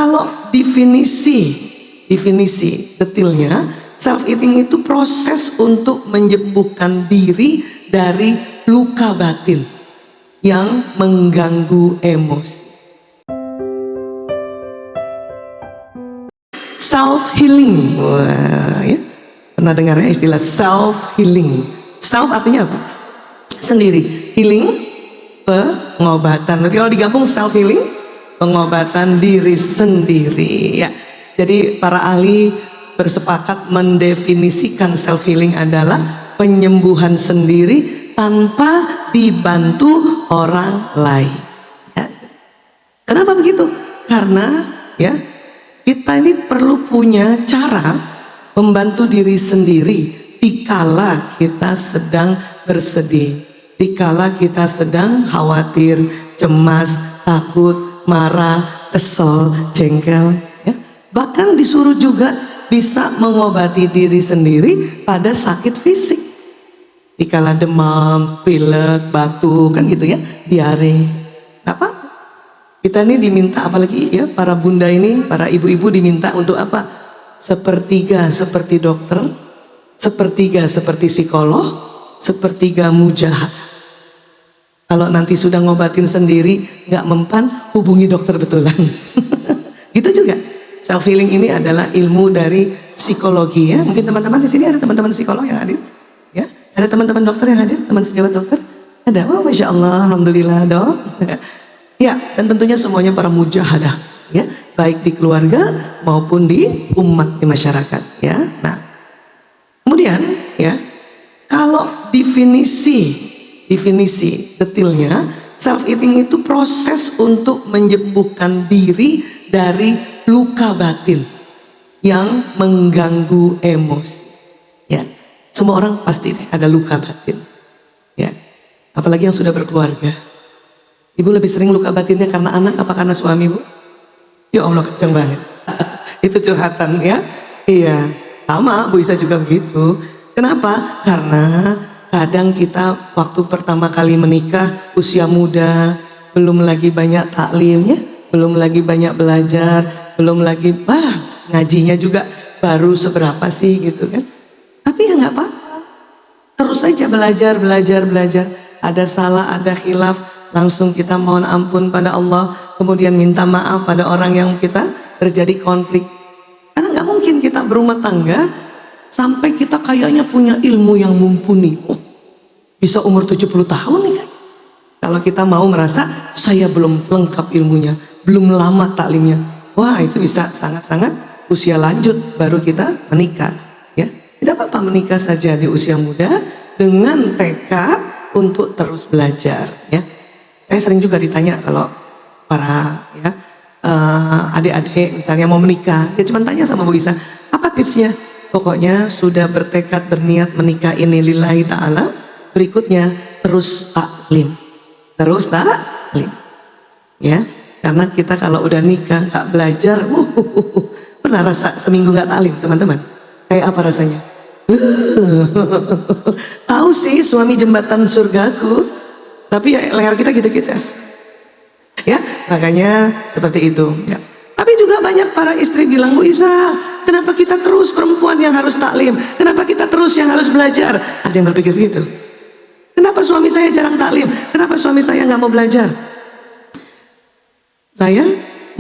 Kalau definisi detailnya, self eating itu proses untuk menyembuhkan diri dari luka batin yang mengganggu emosi. Self healing, wah, ya? Pernah dengar ya istilah self healing? Self artinya apa? Sendiri. Healing, pengobatan. Nanti kalau digabung self healing, pengobatan diri sendiri, ya. Jadi para ahli bersepakat mendefinisikan self healing adalah penyembuhan sendiri tanpa dibantu orang lain, ya. Kenapa begitu? Karena ya kita ini perlu punya cara membantu diri sendiri dikala kita sedang bersedih, dikala kita sedang khawatir, cemas, takut, marah, kesel, jengkel, ya. Bahkan disuruh juga bisa mengobati diri sendiri pada sakit fisik, dikala demam, pilek, batuk, kan gitu ya, diare. Gak apa-apa. Kita ini diminta, apalagi ya para bunda ini, para ibu-ibu diminta untuk apa? Sepertiga seperti dokter, sepertiga seperti psikolog, sepertiga mujahadah. Kalau nanti sudah ngobatin sendiri nggak mempan, hubungi dokter betulan. Gitu juga. Self healing ini adalah ilmu dari psikologi, ya. Mungkin teman-teman di sini ada teman-teman psikolog yang hadir, ya. Ada teman-teman dokter yang hadir, teman sejawat dokter. Ada, oh masya Allah, alhamdulillah dok. Ya, dan tentunya semuanya para mujahadah, ya, baik di keluarga maupun di umat, di masyarakat, ya. Nah, kemudian ya, kalau definisi detailnya, self eating itu proses untuk menyembuhkan diri dari luka batin yang mengganggu emosi, ya. Semua orang pasti ada luka batin, ya, apalagi yang sudah berkeluarga. Ibu lebih sering luka batinnya karena anak apa karena suami, Bu? Ya Allah, kenceng banget. Itu curhatan, ya. Iya, sama Bu Isa juga begitu. Kenapa? Karena kadang kita waktu pertama kali menikah usia muda, belum lagi banyak taklimnya, belum lagi banyak belajar, belum lagi ngajinya juga baru seberapa sih gitu kan. Tapi ya nggak apa-apa, terus saja belajar. Ada salah, ada khilaf, langsung kita mohon ampun pada Allah, kemudian minta maaf pada orang yang kita terjadi konflik. Karena nggak mungkin kita berumah tangga sampai kita kayaknya punya ilmu yang mumpuni. Oh, bisa umur 70 tahun nih kan. Kalau kita mau merasa saya belum lengkap ilmunya, belum lama taklimnya, wah itu bisa sangat-sangat usia lanjut baru kita menikah, ya. Tidak apa-apa menikah saja di usia muda dengan tekad untuk terus belajar, ya. Saya sering juga ditanya kalau para ya adik-adik misalnya mau menikah, dia cuma tanya sama Bu Isa, apa tipsnya? Pokoknya sudah bertekad berniat menikah ini lillahi ta'ala, berikutnya terus taklim, ya. Karena kita kalau udah nikah nggak belajar, pernah rasa seminggu nggak taklim teman-teman? Kayak apa rasanya? Tahu sih suami jembatan surgaku, tapi ya leher kita gitu-gitu, ya. Makanya seperti itu, ya. Tapi juga banyak para istri bilang, Bu Isa, kenapa kita terus perempuan yang harus taklim? Kenapa kita terus yang harus belajar? Ada yang berpikir begitu. Kenapa suami saya jarang taklim? Kenapa suami saya nggak mau belajar? Saya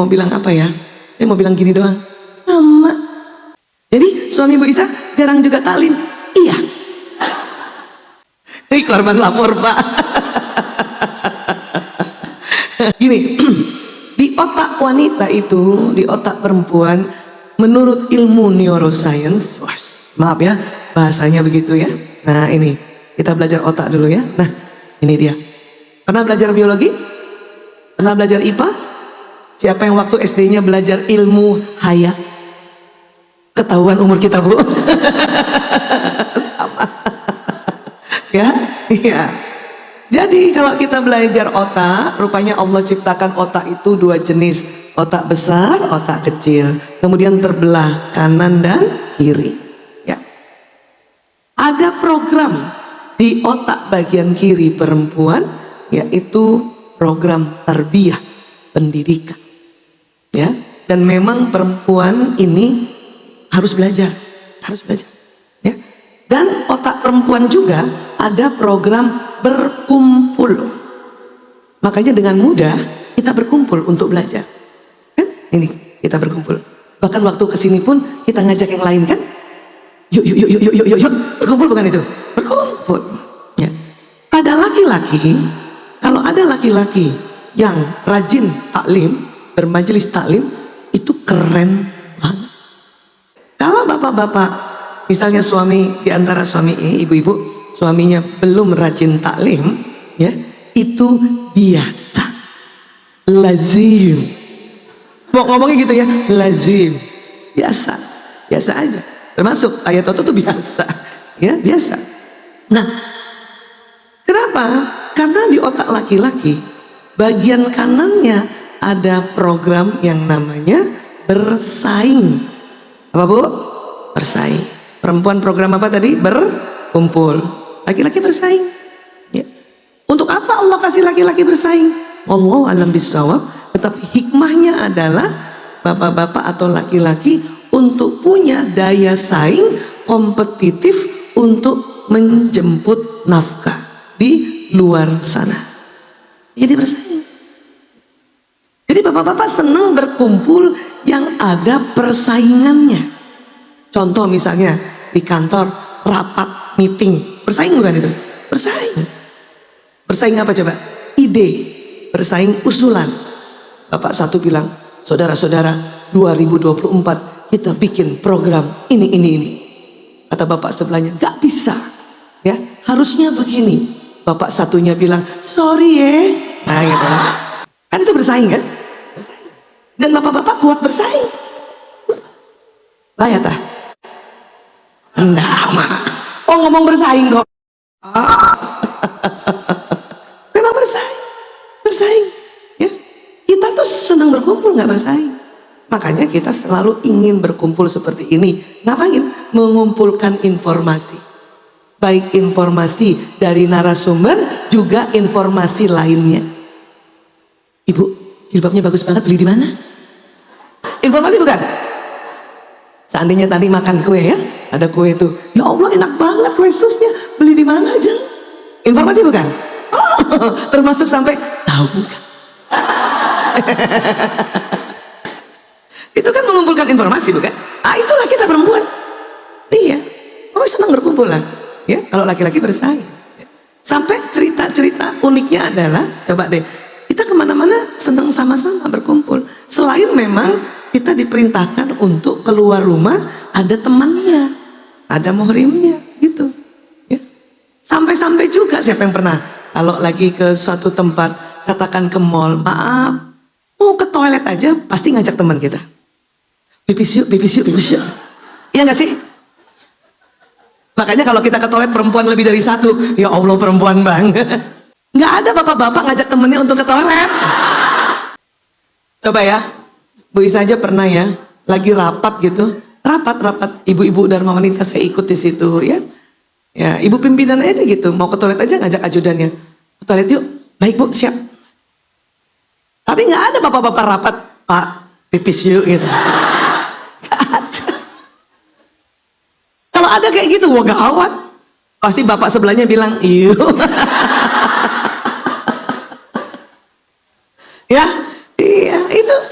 mau bilang apa ya? Saya mau bilang gini doang, sama. Jadi suami Bu Isa jarang juga taklim? Iya. Ini korban lapor, Pak. Gini, di otak wanita itu, di otak perempuan, menurut ilmu neuroscience, maaf ya bahasanya begitu ya. Nah ini, kita belajar otak dulu ya. Nah ini dia. Pernah belajar biologi? Pernah belajar IPA? Siapa yang waktu SD-nya belajar ilmu hayat? Ketahuan umur kita, Bu. Sama. Ya, iya. Jadi kalau kita belajar otak, rupanya Allah ciptakan otak itu dua jenis, otak besar, otak kecil, kemudian terbelah kanan dan kiri, ya. Ada program di otak bagian kiri perempuan, yaitu program tarbiyah, pendidikan, ya. Dan memang perempuan ini harus belajar, ya. Dan otak perempuan juga ada program berkumpul. Makanya dengan mudah kita berkumpul untuk belajar. Kan? Ini kita berkumpul. Bahkan waktu kesini pun kita ngajak yang lain kan? Yuk. Berkumpul bukan itu? Berkumpul. Ya. Pada laki-laki, kalau ada laki-laki yang rajin taklim, bermajelis taklim, itu keren banget. Kalau bapak-bapak, misalnya suami, di antara suami ini, ibu-ibu, suaminya belum rajin taklim, ya, itu biasa, lazim. Mau ngomongnya gitu ya, lazim, biasa aja. Termasuk ayat itu biasa, ya, biasa. Nah, kenapa? Karena di otak laki-laki, bagian kanannya ada program yang namanya bersaing. Apa bu? Bersaing. Perempuan program apa tadi? Berkumpul. Laki-laki bersaing. Ya. Untuk apa Allah kasih laki-laki bersaing? Wallahu a'lam bishawab. Tetapi hikmahnya adalah bapak-bapak atau laki-laki untuk punya daya saing kompetitif untuk menjemput nafkah di luar sana. Jadi bersaing. Jadi bapak-bapak senang berkumpul yang ada persaingannya. Contoh misalnya di kantor rapat meeting, bersaing bukan itu? Bersaing. Bersaing apa coba? Ide. Bersaing usulan. Bapak satu bilang, saudara-saudara, 2024 kita bikin program ini. Kata bapak sebelahnya, gak bisa, ya, harusnya begini. Bapak satunya bilang, sorry ya. Nah gitu. Kan itu bersaing kan? Bersaing. Dan bapak-bapak kuat bersaing. Layak tah? Enggak mah. Oh ngomong bersaing kok. Memang bersaing, ya. Kita tuh senang berkumpul, nggak bersaing. Makanya kita selalu ingin berkumpul seperti ini. Ngapain? Mengumpulkan informasi. Baik informasi dari narasumber, juga informasi lainnya. Ibu, jilbabnya bagus banget, beli di mana? Informasi bukan? Seandainya tadi makan kue ya, ada kue itu, ya Allah enak banget kue susnya, beli di mana aja? Informasi bukan? Oh, termasuk sampai tahu bukan? Itu kan mengumpulkan informasi bukan? Ah itulah kita perempuan. Iya, oh senang berkumpul lah. Ya, kalau laki-laki bersaing. Sampai cerita-cerita uniknya adalah, coba deh, kita kemana-mana senang sama-sama berkumpul. Selain memang kita diperintahkan untuk keluar rumah ada temannya, ada muhrimnya, gitu. Ya. Sampai-sampai juga siapa yang pernah kalau lagi ke suatu tempat, katakan ke mall, maaf, mau ke toilet aja pasti ngajak teman kita. Pipis yuk. Iya nggak sih? Makanya kalau kita ke toilet perempuan lebih dari satu, ya Allah perempuan banget. Nggak ada bapak-bapak ngajak temennya untuk ke toilet. Coba ya, Bu Isa aja pernah ya, lagi rapat gitu, rapat ibu-ibu Dharma Wanita, saya ikut di situ ya. Ya, ibu pimpinan aja gitu, mau ke toilet aja ngajak ajudannya. Ke toilet yuk, baik Bu, siap. Tapi nggak ada bapak-bapak rapat, Pak, pipis yuk gitu. Nggak ada. Kalau ada kayak gitu, wah gawat. Pasti bapak sebelahnya bilang, yuk. Ya, iya,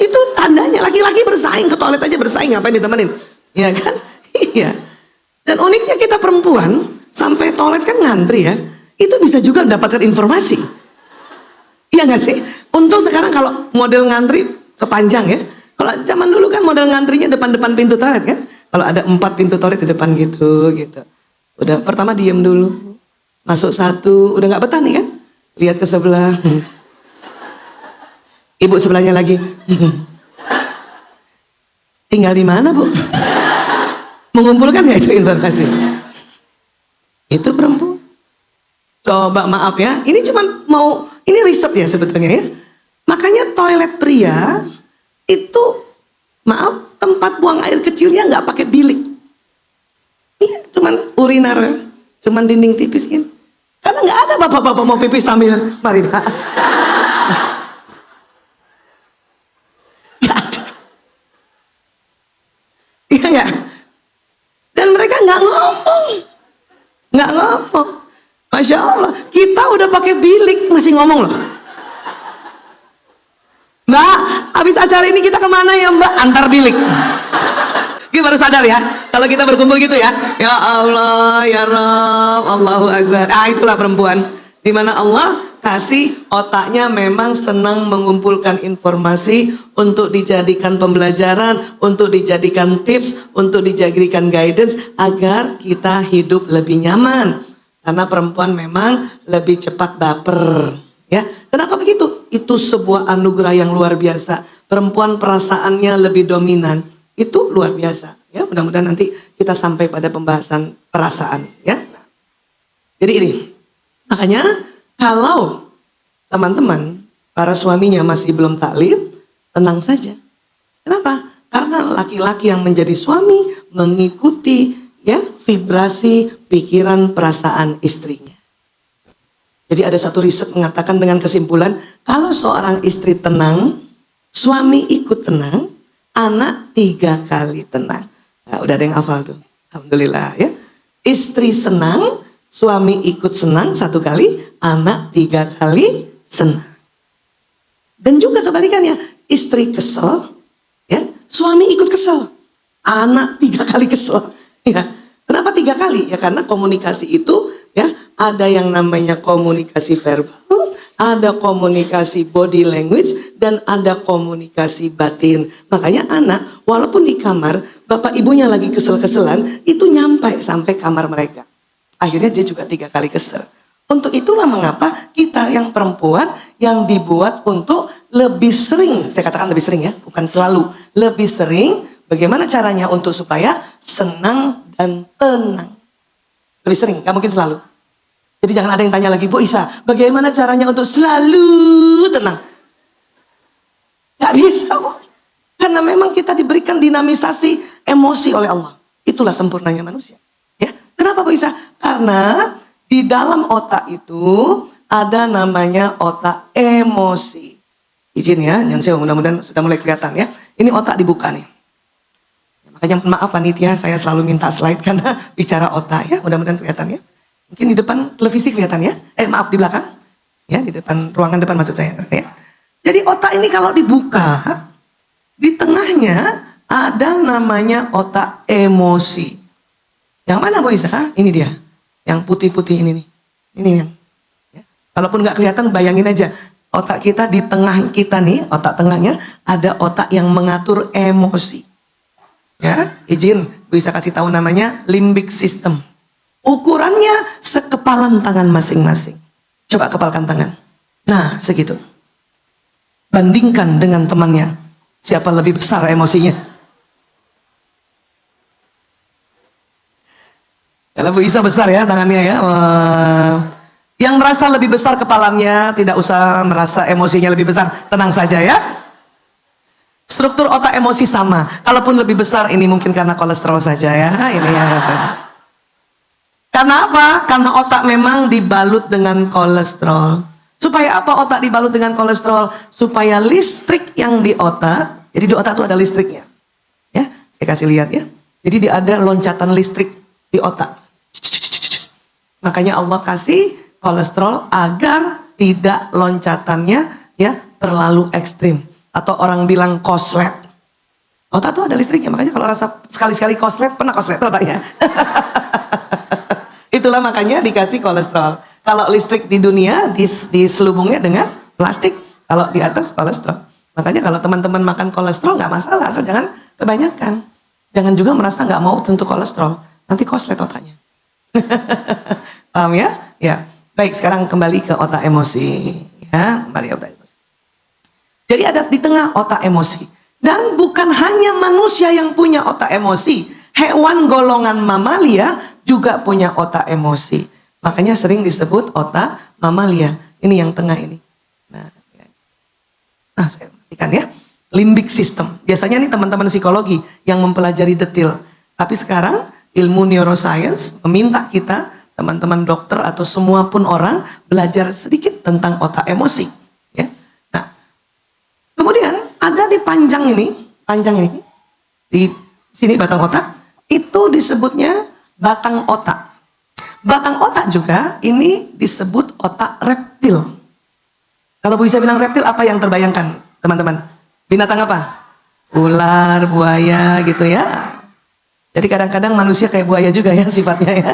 itu tandanya laki-laki bersaing, ke toilet aja bersaing, ngapain ditemenin? Ya kan? Iya. Dan uniknya kita perempuan sampai toilet kan ngantri ya, itu bisa juga mendapatkan informasi. Iya nggak sih? Untung sekarang kalau model ngantri kepanjang ya. Kalau zaman dulu kan model ngantrinya depan-depan pintu toilet kan. Kalau ada 4 pintu toilet di depan gitu. Udah pertama diem dulu, masuk satu, udah nggak betah nih kan? Lihat ke sebelah. Ibu sebelahnya lagi. Tinggal di mana Bu? Mengumpulkan ya itu informasi. Itu perempuan. Coba maaf ya, ini cuma mau, ini riset ya sebetulnya ya. Makanya toilet pria itu, maaf, tempat buang air kecilnya nggak pakai bilik. Iya, cuman urinar, cuman dinding tipis ini. Karena nggak ada bapak-bapak mau pipis sambil, mari Pak. Iya nggak? Dan mereka nggak ngomong, nggak ngomong. Masya Allah, kita udah pakai bilik masih ngomong loh. Mbak, habis acara ini kita kemana ya Mbak? Antar bilik. Kita baru sadar ya, kalau kita berkumpul gitu ya. Ya Allah, ya Rabb, Allahu Akbar. Itulah perempuan. Dimana Allah kasih otaknya memang senang mengumpulkan informasi untuk dijadikan pembelajaran, untuk dijadikan tips, untuk dijadikan guidance agar kita hidup lebih nyaman. Karena perempuan memang lebih cepat baper, ya. Kenapa begitu? Itu sebuah anugerah yang luar biasa. Perempuan perasaannya lebih dominan, itu luar biasa. Ya, mudah-mudahan nanti kita sampai pada pembahasan perasaan, ya. Jadi ini, makanya kalau teman-teman para suaminya masih belum taklim, tenang saja. Kenapa? Karena laki-laki yang menjadi suami mengikuti ya vibrasi pikiran perasaan istrinya. Jadi ada satu riset mengatakan dengan kesimpulan, kalau seorang istri tenang, suami ikut tenang, anak 3 kali tenang. Nah, udah ada yang hafal tuh, alhamdulillah ya. Istri senang, suami ikut senang 1 kali, anak 3 kali senang. Dan juga kebalikannya, istri kesel, ya, suami ikut kesel, anak 3 kali kesel. Ya, kenapa 3 kali? Ya karena komunikasi itu ya ada yang namanya komunikasi verbal, ada komunikasi body language, dan ada komunikasi batin. Makanya anak walaupun di kamar bapak ibunya lagi kesel-keselan, itu nyampe sampai kamar mereka. Akhirnya dia juga 3 kali kesel. Untuk itulah mengapa kita yang perempuan yang dibuat untuk lebih sering, saya katakan lebih sering ya, bukan selalu, lebih sering. Bagaimana caranya untuk supaya senang dan tenang? Lebih sering, gak mungkin selalu. Jadi jangan ada yang tanya lagi, Bu Isa, bagaimana caranya untuk selalu tenang? Gak bisa, Bu. Karena memang kita diberikan dinamisasi emosi oleh Allah. Itulah sempurnanya manusia. Ya, kenapa Bu Isa? Karena di dalam otak itu ada namanya otak emosi. Izin ya, yang saya mudah-mudahan sudah mulai kelihatan ya. Ini otak dibuka nih. Makanya maaf panitia, saya selalu minta slide karena bicara otak ya, mudah-mudahan kelihatan ya. Mungkin di depan televisi kelihatan ya. Maaf di belakang. Ya, di depan ruangan depan maksud saya ya. Jadi otak ini kalau dibuka, di tengahnya ada namanya otak emosi. Yang mana Bu Isa? Ini dia. Yang putih-putih ini nih. Ini yang. Ya. Kalaupun nggak kelihatan, bayangin aja. Otak kita di tengah kita nih, otak tengahnya ada otak yang mengatur emosi. Ya, izin bisa kasih tahu namanya limbic system. Ukurannya sekepalan tangan masing-masing. Coba kepalkan tangan. Nah, segitu. Bandingkan dengan temannya. Siapa lebih besar emosinya? Kalau Bu Isa besar ya tangannya ya. Yang merasa lebih besar kepalanya tidak usah merasa emosinya lebih besar. Tenang saja ya. Struktur otak emosi sama. Kalaupun lebih besar ini mungkin karena kolesterol saja ya. Ini ya. Karena apa? Karena otak memang dibalut dengan kolesterol. Supaya apa otak dibalut dengan kolesterol? Supaya listrik yang di otak, jadi di otak itu ada listriknya. Ya, saya kasih lihat ya. Jadi ada loncatan listrik di otak. Makanya Allah kasih kolesterol agar tidak loncatannya ya terlalu ekstrim. Atau orang bilang koslet. Otak tuh ada listriknya, makanya kalau rasa sekali-sekali koslet, pernah koslet otaknya. Itulah makanya dikasih kolesterol. Kalau listrik di dunia diselubungnya dengan plastik, kalau di atas kolesterol. Makanya kalau teman-teman makan kolesterol nggak masalah, asal jangan kebanyakan. Jangan juga merasa nggak mau tentu kolesterol, nanti koslet otaknya. Paham ya? Ya. Baik, sekarang kembali ke otak emosi. Ya, kembali ke otak emosi. Jadi ada di tengah otak emosi. Dan bukan hanya manusia yang punya otak emosi. Hewan golongan mamalia juga punya otak emosi. Makanya sering disebut otak mamalia. Ini yang tengah ini. Nah, ya. Saya perhatikan ya. Limbic system. Biasanya nih teman-teman psikologi yang mempelajari detail. Tapi sekarang ilmu neuroscience meminta kita, teman-teman dokter atau semua pun orang, belajar sedikit tentang otak emosi. Kemudian ada di panjang ini di Sini batang otak, itu disebutnya batang otak. Batang otak juga ini disebut otak reptil. Kalau bisa bilang reptil, apa yang terbayangkan teman-teman? Binatang apa? Ular, buaya gitu ya. Jadi kadang-kadang manusia kayak buaya juga ya sifatnya ya.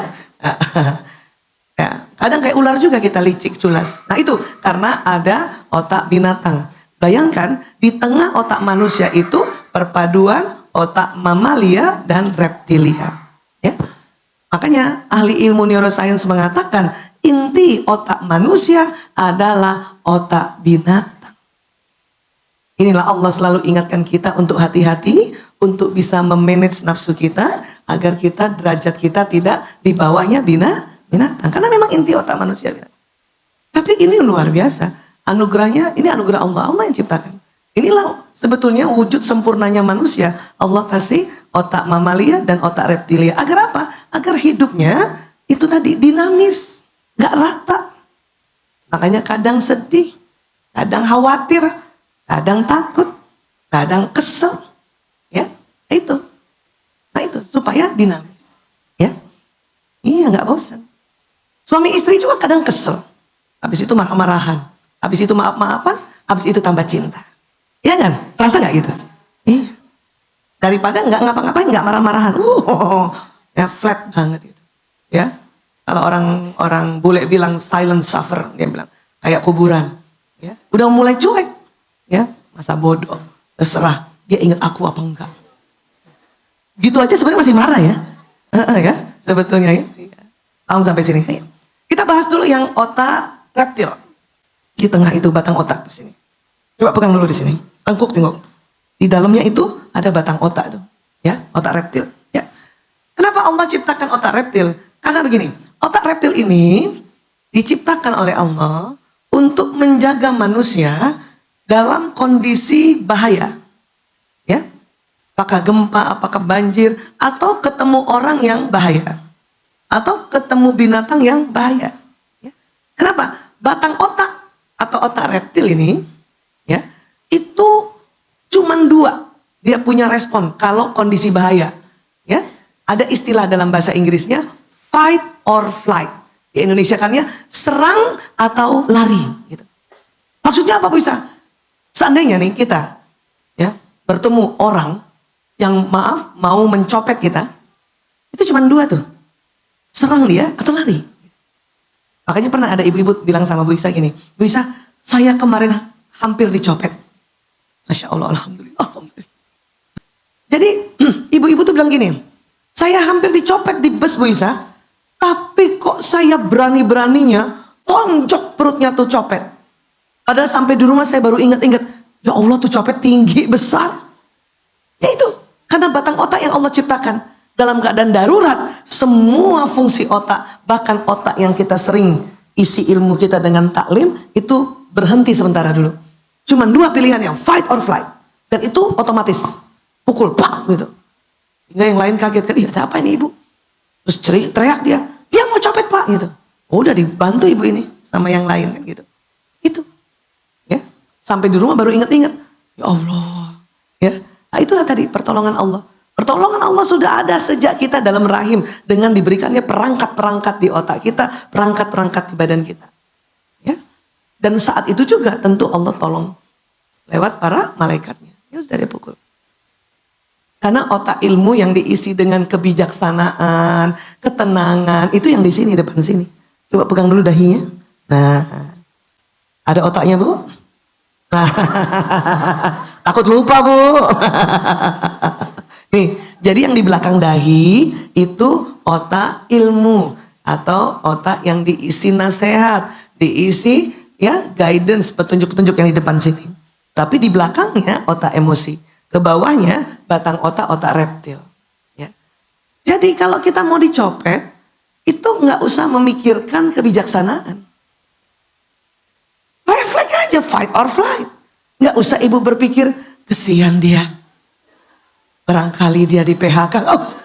Ya, kadang kayak ular juga kita, licik, culas. Nah itu karena ada otak binatang. Bayangkan di tengah otak manusia itu perpaduan otak mamalia dan reptilia. Ya, makanya ahli ilmu neuroscience mengatakan inti otak manusia adalah otak binatang. Inilah Allah selalu ingatkan kita untuk hati-hati, untuk bisa memanage nafsu kita agar kita derajat kita tidak di bawahnya binatang. Karena memang inti otak manusia binatang. Tapi ini luar biasa. Anugerahnya, ini anugerah Allah. Allah yang ciptakan. Inilah sebetulnya wujud sempurnanya manusia. Allah kasih otak mamalia dan otak reptilia. Agar apa? Agar hidupnya itu tadi dinamis. Gak rata. Makanya kadang sedih. Kadang khawatir. Kadang takut. Kadang kesel. Ya, itu. Nah itu, supaya dinamis. Ya. Iya, gak bosan. Suami istri juga kadang kesel. Habis itu marah-marahan. Habis itu maaf-maafan. Habis itu tambah cinta. Iya kan? Terasa gak gitu? Iya. Daripada nggak ngapa-ngapain, nggak marah-marahan. Ya flat banget itu. Ya. Kalau orang bule bilang silent suffer, dia bilang kayak kuburan. Ya. Udah mulai cuek. Ya. Masa bodoh. Terserah. Dia ingat aku apa enggak. Gitu aja sebenarnya masih marah ya. Ya. Sebetulnya ya. Langsung sampai sini. Ayo. Kita bahas dulu yang otak reptil. Di tengah itu batang otak di sini. Coba pegang dulu di sini. Tengkuk tengok. Di dalamnya itu ada batang otak itu. Ya, otak reptil. Ya. Kenapa Allah ciptakan otak reptil? Karena begini, otak reptil ini diciptakan oleh Allah untuk menjaga manusia dalam kondisi bahaya. Ya. Apakah gempa, apakah banjir, atau ketemu orang yang bahaya. Atau ketemu binatang yang bahaya. Ya. Kenapa? Batang otak atau otak reptil ini, ya, itu cuman dua. Dia punya respon kalau kondisi bahaya. Ya. Ada istilah dalam bahasa Inggrisnya fight or flight. Di Indonesia kannya serang atau lari. Gitu. Maksudnya apa bisa? Seandainya nih kita, ya, bertemu orang yang mau mencopet kita, itu cuman dua tuh. Serang dia atau lari. Makanya pernah ada ibu-ibu bilang sama Bu Isa gini, Bu Isa, saya kemarin hampir dicopet. Masya Allah, Alhamdulillah, Alhamdulillah. Jadi ibu-ibu tuh bilang gini, saya hampir dicopet di bus Bu Isa, tapi kok saya berani-beraninya tonjok perutnya tuh copet. Padahal sampai di rumah saya baru ingat-ingat, ya Allah tuh copet tinggi, besar. Ya itu, karena batang otak yang Allah ciptakan. Dalam keadaan darurat, semua fungsi otak, bahkan otak yang kita sering isi ilmu kita dengan taklim, itu berhenti sementara dulu. Cuman dua pilihan yang fight or flight. Dan itu otomatis. Pukul, pak, gitu. Hingga yang lain kaget, kan, ada apa ini ibu? Terus teriak dia mau copet pak, gitu. Oh, udah dibantu ibu ini, sama yang lain, kan gitu. Itu. Ya. Sampai di rumah baru ingat-ingat. Ya Allah. Ya. Nah, itulah tadi pertolongan Allah. Pertolongan Allah sudah ada sejak kita dalam rahim dengan diberikannya perangkat-perangkat di otak kita, perangkat-perangkat di badan kita. Ya. Dan saat itu juga tentu Allah tolong lewat para malaikatnya. Ya sudah dia pukul. Karena otak ilmu yang diisi dengan kebijaksanaan, ketenangan, itu yang di sini, depan sini. Coba pegang dulu dahinya. Nah, ada otaknya Bu? Takut lupa Bu. Nih, jadi yang di belakang dahi itu otak ilmu atau otak yang diisi nasihat, diisi ya guidance, petunjuk-petunjuk yang di depan sini. Tapi di belakangnya otak emosi, ke bawahnya batang otak reptil. Ya. Jadi kalau kita mau dicopet, itu nggak usah memikirkan kebijaksanaan. Refleks aja, fight or flight. Nggak usah ibu berpikir kesian dia. Barangkali dia di PHK, nggak usah.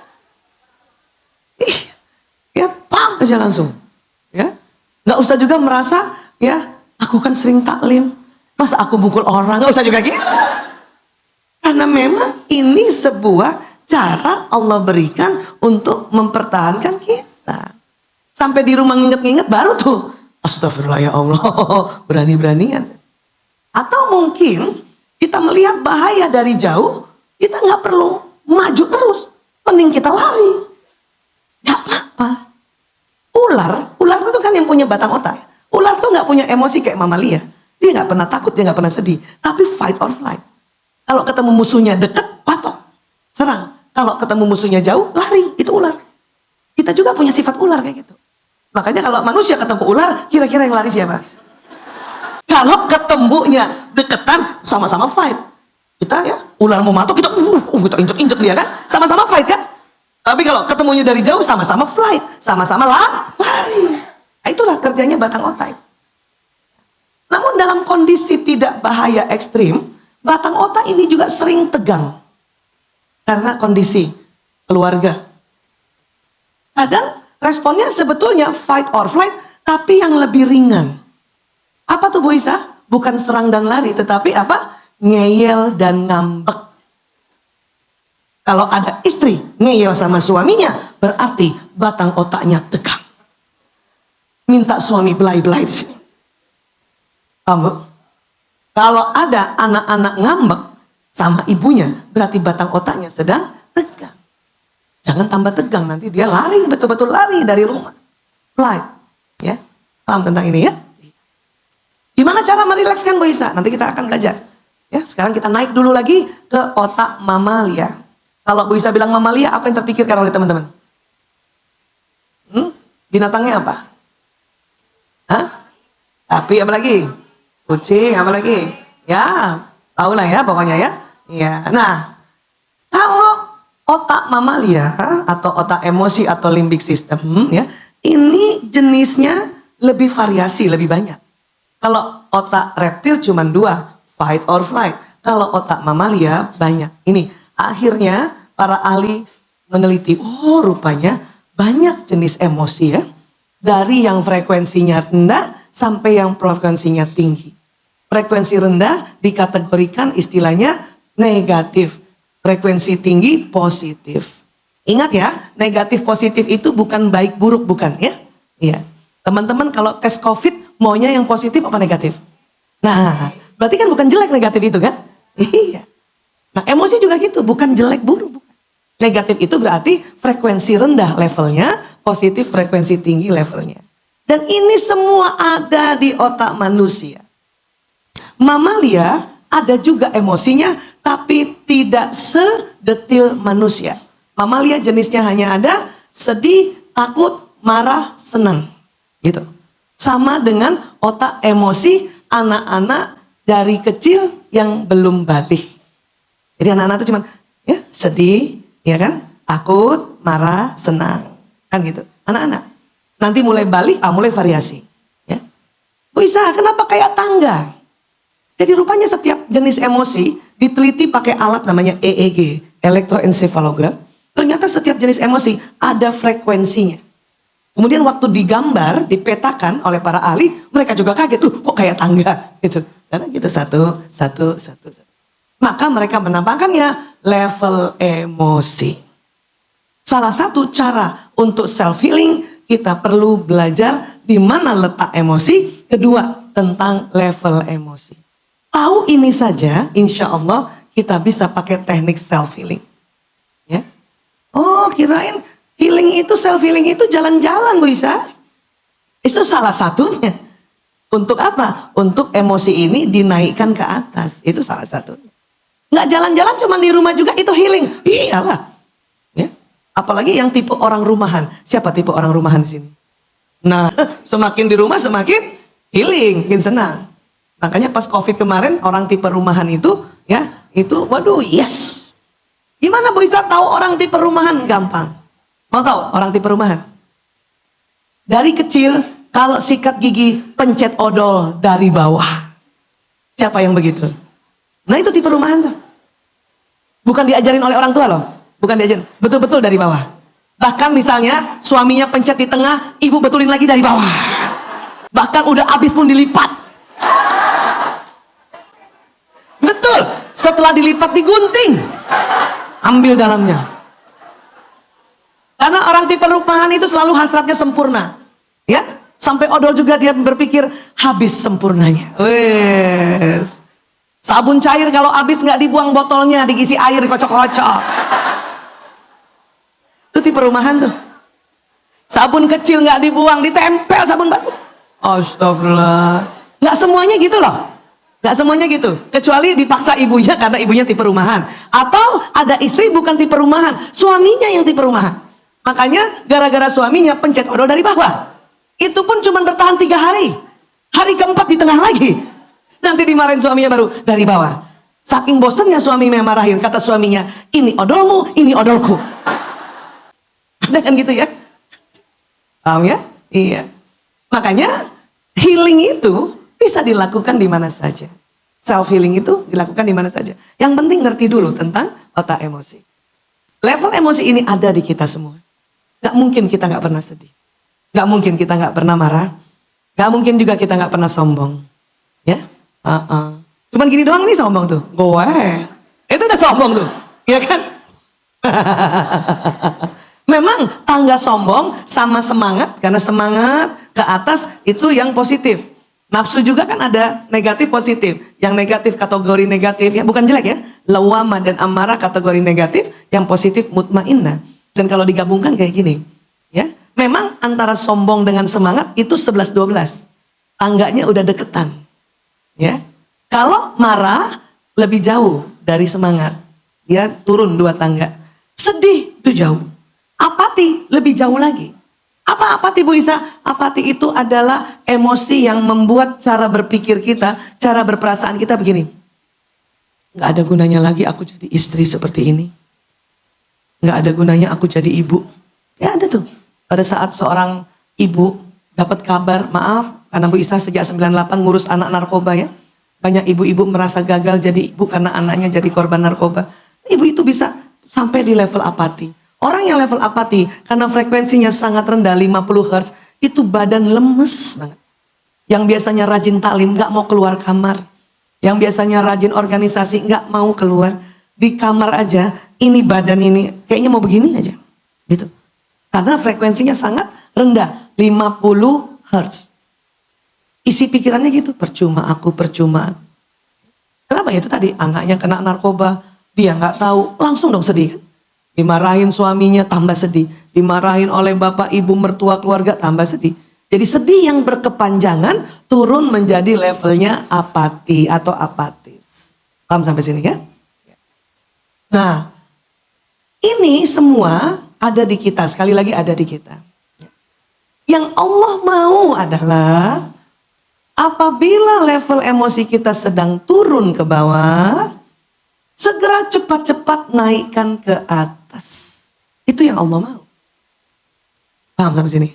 Ya pam aja langsung. Ya, nggak usah juga merasa, ya aku kan sering taklim, masa aku mukul orang, nggak usah juga gitu. Karena memang ini sebuah cara Allah berikan untuk mempertahankan kita. Sampai di rumah nginget-nginget baru tuh, astagfirullah ya Allah, berani-beranian. Atau mungkin kita melihat bahaya dari jauh, kita nggak perlu maju terus, mending kita lari. Gak apa-apa. Ular itu kan yang punya batang otak. Ular tuh nggak punya emosi kayak mamalia. Dia nggak pernah takut, dia nggak pernah sedih. Tapi fight or flight. Kalau ketemu musuhnya deket, patok, serang. Kalau ketemu musuhnya jauh, lari. Itu ular. Kita juga punya sifat ular kayak gitu. Makanya kalau manusia ketemu ular, kira-kira yang lari siapa? Kalau ketemunya deketan, sama-sama fight. Kita ya, ular mau matok, kita injek-injek dia kan, sama-sama fight kan. Tapi kalau ketemunya dari jauh, sama-sama flight, sama-sama lari. Nah, itulah kerjanya batang otak. Namun dalam kondisi tidak bahaya ekstrim, batang otak ini juga sering tegang. Karena kondisi keluarga. Kadang responnya sebetulnya fight or flight, tapi yang lebih ringan. Apa tuh Bu Isa? Bukan serang dan lari, tetapi apa? Ngeyel dan ngambek. Kalau ada istri ngeyel sama suaminya, berarti batang otaknya tegang. Minta suami belai-belai di sini. Kamu? Kalau ada anak-anak ngambek sama ibunya, berarti batang otaknya sedang tegang. Jangan tambah tegang, nanti dia lari, betul-betul lari dari rumah. Flight. Ya, paham tentang ini ya? Gimana cara merilekskan Bu Isa? Nanti kita akan belajar. Ya, sekarang kita naik dulu lagi ke otak mamalia. Kalau Bu Isa bilang mamalia, apa yang terpikirkan oleh teman-teman? Binatangnya apa? Hah? Sapi apa lagi? Kucing apa lagi? Ya, tahu lah ya pokoknya ya. Iya. Nah, kalau otak mamalia atau otak emosi atau limbic system ya, ini jenisnya lebih variasi, lebih banyak. Kalau otak reptil cuma 2, fight or flight. Kalau otak mamalia banyak. Ini akhirnya para ahli meneliti, oh rupanya banyak jenis emosi ya. Dari yang frekuensinya rendah sampai yang frekuensinya tinggi. Frekuensi rendah dikategorikan istilahnya negatif. Frekuensi tinggi positif. Ingat ya, negatif positif itu bukan baik buruk, bukan ya? Iya. Teman-teman kalau tes COVID maunya yang positif apa negatif? Nah, berarti kan bukan jelek negatif itu kan? Iya. Nah, emosi juga gitu, bukan jelek buruk, bukan. Negatif itu berarti frekuensi rendah levelnya, positif frekuensi tinggi levelnya. Dan ini semua ada di otak manusia. Mamalia ada juga emosinya, tapi tidak sedetil manusia. Mamalia jenisnya hanya ada sedih, takut, marah, senang. Gitu. Sama dengan otak emosi anak-anak dari kecil yang belum balik. Jadi anak-anak itu cuma ya sedih, ya kan? Takut, marah, senang. Kan gitu. Anak-anak. Nanti mulai balik, mulai variasi. Ya. Bu Isa, kenapa kayak tangga? Jadi rupanya setiap jenis emosi diteliti pakai alat namanya EEG, elektroencephalogram. Ternyata setiap jenis emosi ada frekuensinya. Kemudian waktu digambar, dipetakan oleh para ahli, mereka juga kaget, kok kayak tangga gitu. Karena gitu satu. Maka mereka menampakkannya level emosi. Salah satu cara untuk self healing, kita perlu belajar di mana letak emosi. Kedua, tentang level emosi. Tahu ini saja, insya Allah kita bisa pakai teknik self healing. Ya. Oh, kirain healing itu, self healing itu jalan-jalan Bu Isa. Itu salah satunya. Untuk apa? Untuk emosi ini dinaikkan ke atas. Itu salah satunya. Nggak jalan-jalan cuma di rumah juga itu healing. Iyalah. Ya. Apalagi yang tipe orang rumahan. Siapa tipe orang rumahan di sini? Nah, semakin di rumah semakin healing, makin senang. Makanya pas COVID kemarin orang tipe rumahan itu ya, itu waduh yes. Gimana Bu Isa tahu orang tipe rumahan? Gampang. Mau tahu orang tipe rumahan? Dari kecil kalau sikat gigi pencet odol dari bawah. Siapa yang begitu? Nah itu tipe rumahan tuh. Bukan diajarin oleh orang tua loh. Bukan diajarin. Betul-betul dari bawah. Bahkan misalnya suaminya pencet di tengah, ibu betulin lagi dari bawah. Bahkan udah habis pun dilipat. Betul. Setelah dilipat digunting. Ambil dalamnya. Karena orang tipe rumahan itu selalu hasratnya sempurna. Ya, sampai odol juga dia berpikir habis sempurnanya. Wes. Sabun cair kalau habis nggak dibuang botolnya, diisi air, dikocok-kocok. Itu tipe rumahan tuh. Sabun kecil nggak dibuang, ditempel sabun baru. Astagfirullah. Nggak semuanya gitu loh. Nggak semuanya gitu. Kecuali dipaksa ibunya karena ibunya tipe rumahan. Atau ada istri bukan tipe rumahan, suaminya yang tipe rumahan. Makanya gara-gara suaminya pencet odol dari bawah. Itu pun cuma bertahan 3 hari. Hari keempat di tengah lagi. Nanti dimarahin suaminya baru dari bawah. Saking bosennya suaminya marahin, kata suaminya, ini odolmu, ini odolku. Ada kan gitu ya? Paham ya? Iya. Makanya healing itu bisa dilakukan di mana saja. Self healing itu dilakukan di mana saja. Yang penting ngerti dulu tentang otak emosi. Level emosi ini ada di kita semua. Gak mungkin kita gak pernah sedih. Gak mungkin kita gak pernah marah. Gak mungkin juga kita gak pernah sombong. Ya? Cuman gini doang nih sombong tuh. Gue. Itu udah sombong tuh. Iya kan? Memang tangga sombong sama semangat. Karena semangat ke atas itu yang positif. Nafsu juga kan ada negatif positif. Yang negatif kategori negatif ya, bukan jelek ya. Lawamah dan amarah kategori negatif, yang positif mutmainnah. Dan kalau digabungkan kayak gini, ya. Memang antara sombong dengan semangat itu 11-12. Tangganya udah deketan. Ya. Kalau marah lebih jauh dari semangat. Ya, turun 2 tangga. Sedih itu jauh. Apati lebih jauh lagi. Apa apati Bu Isa? Apati itu adalah emosi yang membuat cara berpikir kita, cara berperasaan kita begini. Gak ada gunanya lagi aku jadi istri seperti ini. Gak ada gunanya aku jadi ibu. Ya ada tuh. Pada saat seorang ibu dapat kabar, maaf, karena Bu Isa sejak 98 ngurus anak narkoba ya. Banyak ibu-ibu merasa gagal jadi ibu karena anaknya jadi korban narkoba. Ibu itu bisa sampai di level apati. Orang yang level apati, karena frekuensinya sangat rendah, 50 Hz, itu badan lemes banget. Yang biasanya rajin taklim, gak mau keluar kamar. Yang biasanya rajin organisasi, gak mau keluar. Di kamar aja, ini badan ini, kayaknya mau begini aja. Gitu. Karena frekuensinya sangat rendah, 50 Hz. Isi pikirannya gitu, percuma aku. Kenapa ya itu tadi, anaknya kena narkoba, dia gak tahu, langsung dong sedih kan. Dimarahin suaminya tambah sedih. Dimarahin oleh bapak, ibu, mertua, keluarga tambah sedih. Jadi sedih yang berkepanjangan turun menjadi levelnya apati atau apatis. Paham sampai sini ya? Nah, ini semua ada di kita. Sekali lagi ada di kita. Yang Allah mau adalah apabila level emosi kita sedang turun ke bawah, segera cepat-cepat naikkan ke atas. Itu yang Allah mau. Paham sampai sini?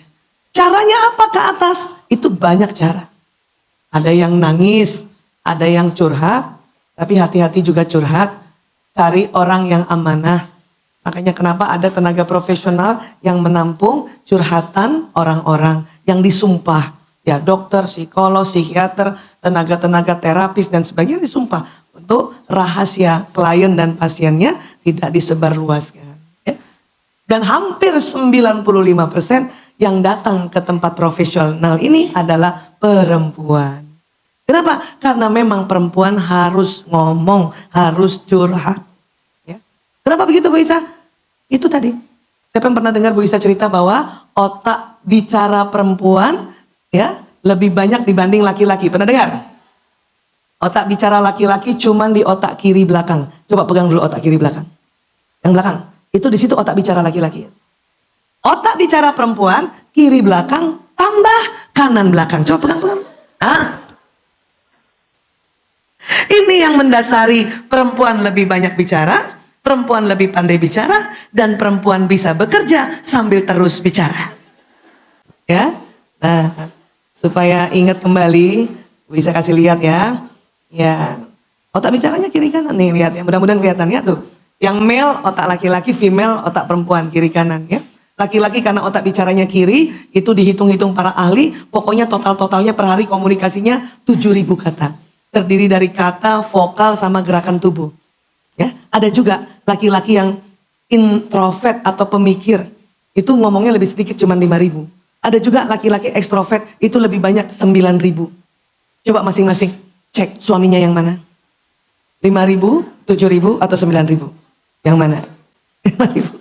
Caranya apa ke atas? Itu banyak cara. Ada yang nangis, ada yang curhat, tapi hati-hati juga curhat. Cari orang yang amanah. Makanya kenapa ada tenaga profesional yang menampung curhatan orang-orang yang disumpah. Ya dokter, psikolog, psikiater, tenaga-tenaga terapis dan sebagainya disumpah. Untuk rahasia klien dan pasiennya tidak disebarluaskan. Ya. Dan hampir 95% yang datang ke tempat profesional ini adalah perempuan. Kenapa? Karena memang perempuan harus ngomong, harus curhat. Ya. Kenapa begitu Bu Isa? Itu tadi. Siapa yang pernah dengar Bu Isa cerita bahwa otak bicara perempuan ya lebih banyak dibanding laki-laki. Pernah dengar? Otak bicara laki-laki cuman di otak kiri belakang. Coba pegang dulu otak kiri belakang. Yang belakang. Itu di situ otak bicara laki-laki. Otak bicara perempuan kiri belakang tambah kanan belakang. Coba pegang-pegang. Ini yang mendasari perempuan lebih banyak bicara, perempuan lebih pandai bicara, dan perempuan bisa bekerja sambil terus bicara. Ya. Nah, supaya ingat kembali, bisa kasih lihat ya. Ya, otak bicaranya kiri kanan nih, lihat ya, mudah-mudahan kelihatan ya tuh. Yang male otak laki-laki, female otak perempuan kiri kanan ya. Laki-laki karena otak bicaranya kiri, itu dihitung-hitung para ahli, pokoknya total-totalnya per hari komunikasinya 7.000 kata. Terdiri dari kata, vokal sama gerakan tubuh. Ya, ada juga laki-laki yang introvert atau pemikir. Itu ngomongnya lebih sedikit, cuma 5.000. Ada juga laki-laki ekstrovert itu lebih banyak, 9.000. Coba masing-masing cek suaminya yang mana. 5.000, 7.000 atau 9.000? Yang mana? 5.000.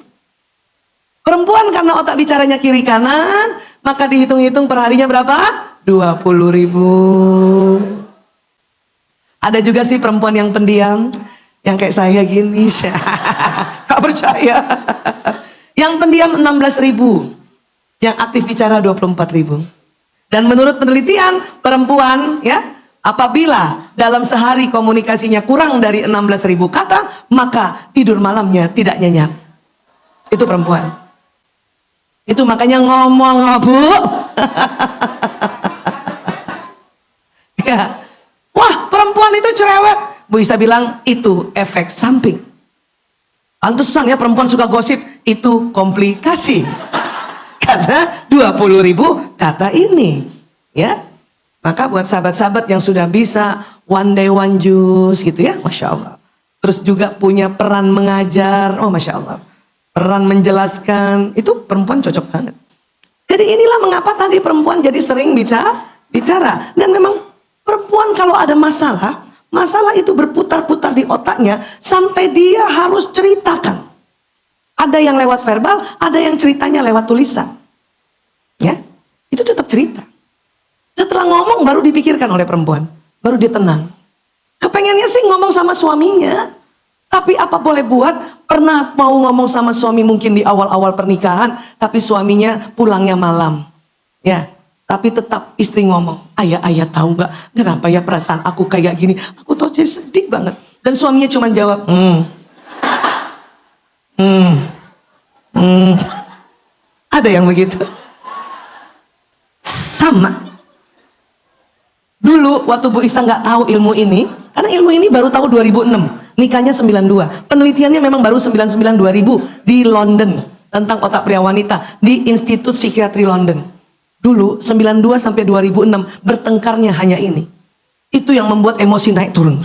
Perempuan karena otak bicaranya kiri kanan, maka dihitung-hitung perharinya berapa? 20.000. Ada juga sih perempuan yang pendiam, yang kayak saya gini, gak percaya. Yang pendiam 16.000, yang aktif bicara 24.000. Dan menurut penelitian, perempuan ya, apabila dalam sehari komunikasinya kurang dari 16.000 kata, maka tidur malamnya tidak nyenyak. Itu perempuan. Itu makanya ngomong, Bu. Ya. Wah, perempuan itu cerewet. Bu Isa bilang, itu efek samping. Pantesan ya perempuan suka gosip, itu komplikasi. Karena 20.000 kata ini, ya. Maka buat sahabat-sahabat yang sudah bisa one day one juice gitu ya, Masya Allah. Terus juga punya peran mengajar, oh Masya Allah. Peran menjelaskan, itu perempuan cocok banget. Jadi inilah mengapa tadi perempuan jadi sering bicara. Dan memang perempuan kalau ada masalah, masalah itu berputar-putar di otaknya sampai dia harus ceritakan. Ada yang lewat verbal, ada yang ceritanya lewat tulisan. Ya, itu tetap cerita. Setelah ngomong baru dipikirkan oleh perempuan, baru dia tenang. Kepengennya sih ngomong sama suaminya, tapi apa boleh buat, pernah mau ngomong sama suami mungkin di awal-awal pernikahan, tapi suaminya pulangnya malam. Ya, tapi tetap istri ngomong, ayah tahu nggak kenapa ya perasaan aku kayak gini, aku tuh jadi sedih banget. Dan suaminya cuma jawab, Ada yang begitu. Sama. Dulu waktu Bu Isa nggak tahu ilmu ini, karena ilmu ini baru tahu 2006, nikahnya 92. Penelitiannya memang baru 99-2000 di London tentang otak pria wanita di Institut Psikiatri London. Dulu 92 sampai 2006 bertengkarnya hanya ini. Itu yang membuat emosi naik turun.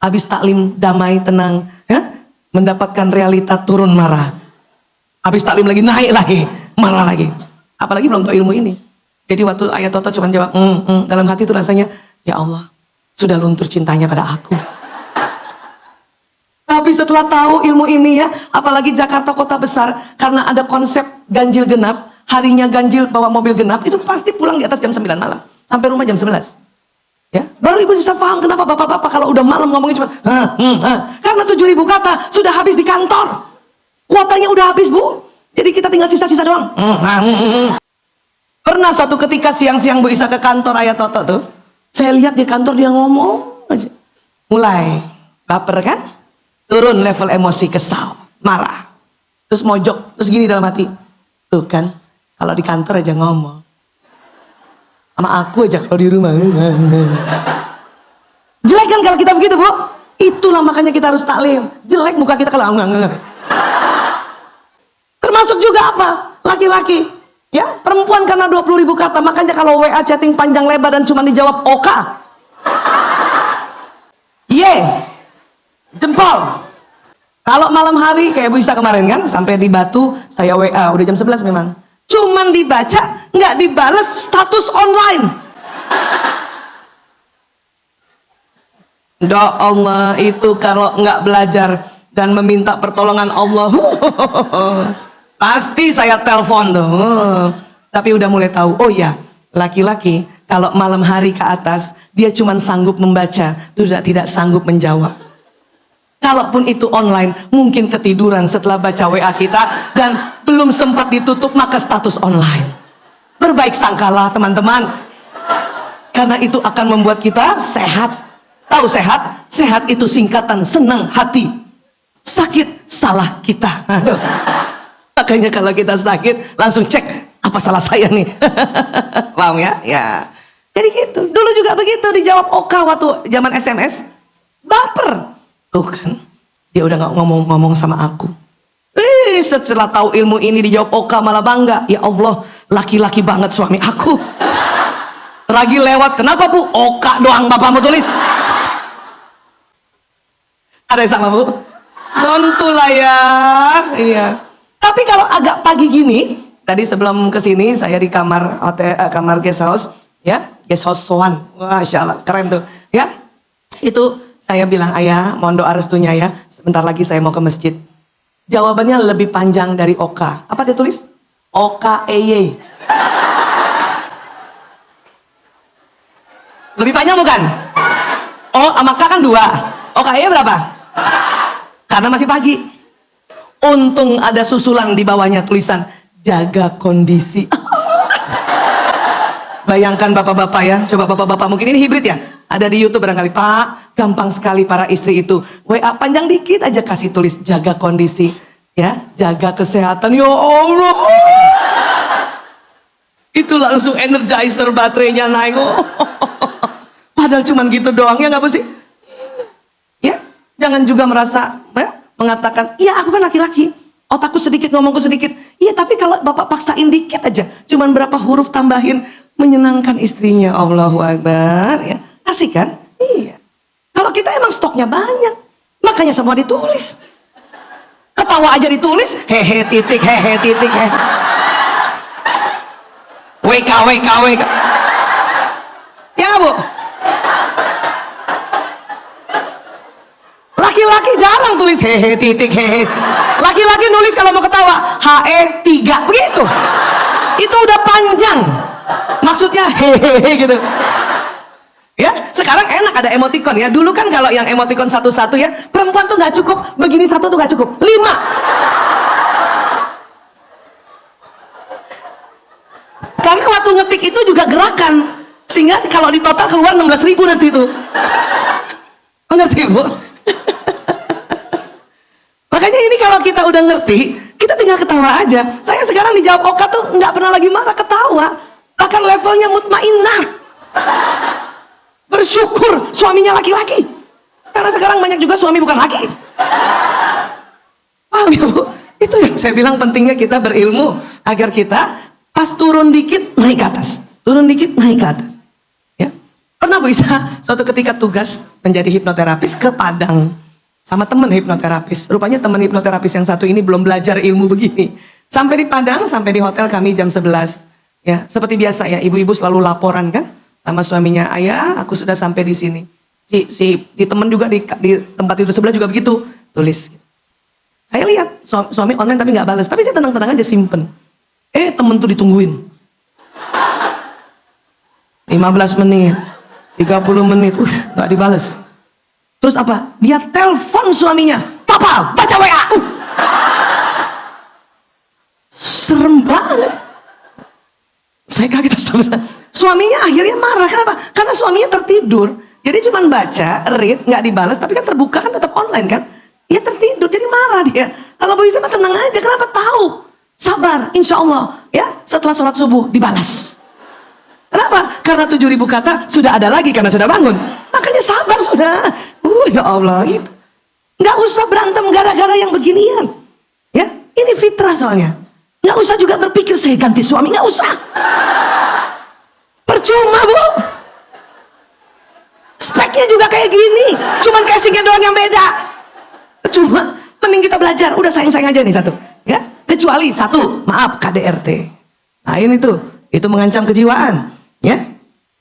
Habis taklim damai tenang, ya? Mendapatkan realita turun marah. Habis taklim lagi naik lagi, marah lagi. Apalagi belum tahu ilmu ini. Jadi waktu ayah Toto cuma jawab, dalam hati itu rasanya, ya Allah, sudah luntur cintanya pada aku. Tapi setelah tahu ilmu ini ya, apalagi Jakarta kota besar, karena ada konsep ganjil genap, harinya ganjil bawa mobil genap, itu pasti pulang di atas jam 9 malam. Sampai rumah jam 11. Ya, baru ibu bisa paham kenapa bapak-bapak kalau udah malam ngomongnya cuma, karena 7.000 kata sudah habis di kantor. Kuotanya udah habis, Bu. Jadi kita tinggal sisa-sisa doang. Pernah suatu ketika siang-siang Bu Isa ke kantor ayah Toto tuh, saya lihat di kantor dia ngomong aja. Mulai baper kan? Turun level emosi, kesal, marah. Terus mojok, terus gini dalam hati. Tuh kan, kalau di kantor aja ngomong. Sama aku aja kalau di rumah. Jelek kan kalau kita begitu, Bu? Itulah makanya kita harus taklim. Jelek muka kita kalau termasuk juga apa? Laki-laki. Ya, perempuan karena 20.000 kata, makanya kalau WA chatting panjang lebar dan cuma dijawab oka. Jempol. Kalau malam hari kayak Bu Isa kemarin kan, sampai di Batu saya WA udah jam 11 memang. Cuman dibaca, nggak dibales status online. Doa Allah itu kalau nggak belajar dan meminta pertolongan Allah, pasti saya telepon tuh. Tapi udah mulai tahu, oh ya, laki-laki kalau malam hari ke atas dia cuma sanggup membaca, tidak sanggup menjawab. Kalaupun itu online, mungkin ketiduran setelah baca WA kita dan belum sempat ditutup, maka status online. Berbaik sangkalah teman-teman, karena itu akan membuat kita sehat. Tahu sehat? Sehat itu singkatan senang hati. Sakit salah kita. Makanya kalau kita sakit langsung cek apa salah saya nih. Paham ya? Ya. Jadi gitu. Dulu juga begitu dijawab Oka waktu zaman SMS. Baper. Tuh kan, dia udah gak ngomong-ngomong sama aku. Setelah tahu ilmu ini dijawab Oka malah bangga. Ya Allah, laki-laki banget suami aku. Lagi lewat, kenapa Bu? Oka doang bapakmu tulis. Ada yang sama Bu? Nontulah ya. Iya. Tapi kalau agak pagi gini, tadi sebelum kesini saya di kamar hotel, kamar guest house, ya, guest house Soan, masya Allah, keren tuh, ya. Itu saya bilang, ayah, mohon doa restunya ya, sebentar lagi saya mau ke masjid. Jawabannya lebih panjang dari Oka. Apa dia tulis? OKEY. Lebih panjang bukan? Oh, sama K kan 2. OKEY berapa? Karena masih pagi. Untung ada susulan di bawahnya tulisan jaga kondisi. Bayangkan bapak-bapak ya, coba bapak-bapak, mungkin ini hibrid ya, ada di YouTube barangkali. Pak, gampang sekali para istri itu WA panjang dikit aja kasih tulis jaga kondisi, ya, jaga kesehatan. Ya Allah, itu langsung energizer baterainya naik. Padahal cuman gitu doang, ya nggak sih? Ya, jangan juga merasa mengatakan, iya aku kan laki-laki, otakku sedikit, ngomongku sedikit. Iya, tapi kalau bapak paksain dikit aja, cuman berapa huruf tambahin, menyenangkan istrinya. Allahu Akbar, ya. Asik kan? Iya. Kalau kita emang stoknya banyak, makanya semua ditulis. Ketawa aja ditulis, hehe titik, hehe titik, hehe. WK, WK, WK. Ya nggak, Bu? Laki-laki jarang tulis hehe titik, hehe. Laki-laki nulis kalau mau ketawa HE 3, begitu. Itu udah panjang. Maksudnya hehehe gitu. Ya, sekarang enak ada emoticon ya. Dulu kan kalau yang emoticon satu-satu ya, perempuan tuh nggak cukup, begini satu tuh nggak cukup, 5. Karena waktu ngetik itu juga gerakan, sehingga kalau di total keluar 16.000 nanti itu. Ngerti, Bu? Makanya ini kalau kita udah ngerti, kita tinggal ketawa aja. Saya sekarang dijawab Oka tuh nggak pernah lagi marah, ketawa. Bahkan levelnya mutmainnah. Bersyukur suaminya laki-laki. Karena sekarang banyak juga suami bukan laki. Paham ya, Bu? Itu yang saya bilang pentingnya kita berilmu, agar kita pas turun dikit naik ke atas, turun dikit naik ke atas. Ya, pernah Bu Isa suatu ketika tugas menjadi hipnoterapis ke Padang sama temen hipnoterapis. Rupanya temen hipnoterapis yang satu ini belum belajar ilmu begini. Sampai di Padang, sampai di hotel kami jam 11. Ya, seperti biasa ya, ibu-ibu selalu laporan kan sama suaminya, ayah aku sudah sampai di sini. Di temen juga di tempat tidur sebelah juga begitu, tulis. Saya lihat suami online tapi nggak balas, tapi saya tenang-tenang aja simpen. Temen tuh ditungguin 15 menit 30 menit, nggak dibales. Terus apa? Dia telepon suaminya, papa baca WA. Serem banget. Saya kaget, astagfirullah. Suaminya akhirnya marah, kenapa? Karena suaminya tertidur, jadi cuma baca, read, nggak dibalas, tapi kan terbuka kan tetap online kan? Dia tertidur, jadi marah dia. Kalau Bu Isa mah tenang aja, kenapa? Tahu, sabar, insya Allah, ya setelah sholat subuh dibalas. Kenapa? Karena 7.000 kata sudah ada lagi karena sudah bangun. Makanya sabar sudah. Ya Allah, gitu. Nggak usah berantem gara-gara yang beginian. Ya, ini fitrah soalnya. Nggak usah juga berpikir saya ganti suami, nggak usah. Percuma, Bu. Speknya juga kayak gini, cuman casingnya doang yang beda. Percuma, mending kita belajar. Udah sayang-sayang aja nih satu, ya. Kecuali satu, maaf, KDRT. Nah ini tuh, itu mengancam kejiwaan, ya.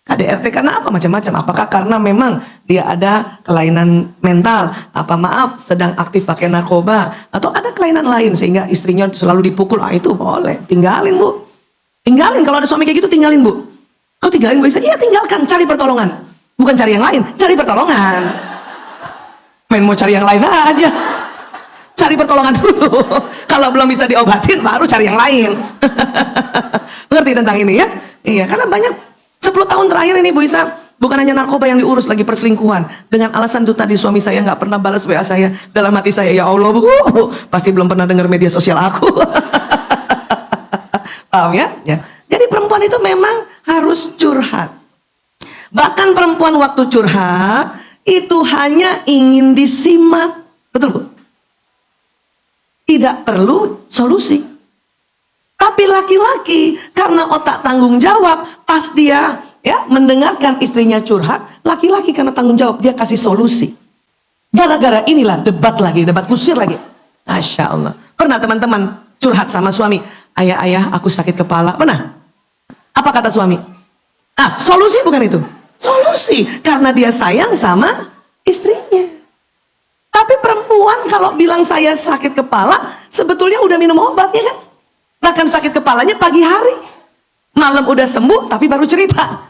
KDRT karena apa? Macam-macam. Apakah karena memang dia ada kelainan mental, apa maaf sedang aktif pakai narkoba, atau ada kelainan lain sehingga istrinya selalu dipukul? Itu boleh, tinggalin, Bu. Tinggalin, kalau ada suami kayak gitu tinggalin, Bu. Kau tinggalin, Bu Isa? Iya, tinggalkan, cari pertolongan. Bukan cari yang lain, cari pertolongan. Main mau cari yang lain aja. Cari pertolongan dulu. Kalau belum bisa diobatin baru cari yang lain. Ngerti tentang ini ya? Iya, karena banyak 10 tahun terakhir ini Bu Isa, bukan hanya narkoba yang diurus, lagi perselingkuhan. Dengan alasan itu tadi, suami saya nggak pernah balas WA saya. Dalam hati saya, ya Allah, Bu, pasti belum pernah dengar media sosial aku. Paham ya? Ya. Jadi perempuan itu memang harus curhat. Bahkan perempuan waktu curhat itu hanya ingin disimak. Betul, Bu? Tidak perlu solusi. Tapi laki-laki karena otak tanggung jawab, pas dia ya mendengarkan istrinya curhat, laki-laki karena tanggung jawab dia kasih solusi. Gara-gara inilah debat lagi, debat kusir lagi. Masya Allah. Pernah teman-teman curhat sama suami, ayah aku sakit kepala. Mana? Apa kata suami? Solusi bukan itu. Solusi, karena dia sayang sama istrinya. Tapi perempuan kalau bilang saya sakit kepala, sebetulnya udah minum obat ya kan? Bahkan sakit kepalanya pagi hari, malam udah sembuh tapi baru cerita.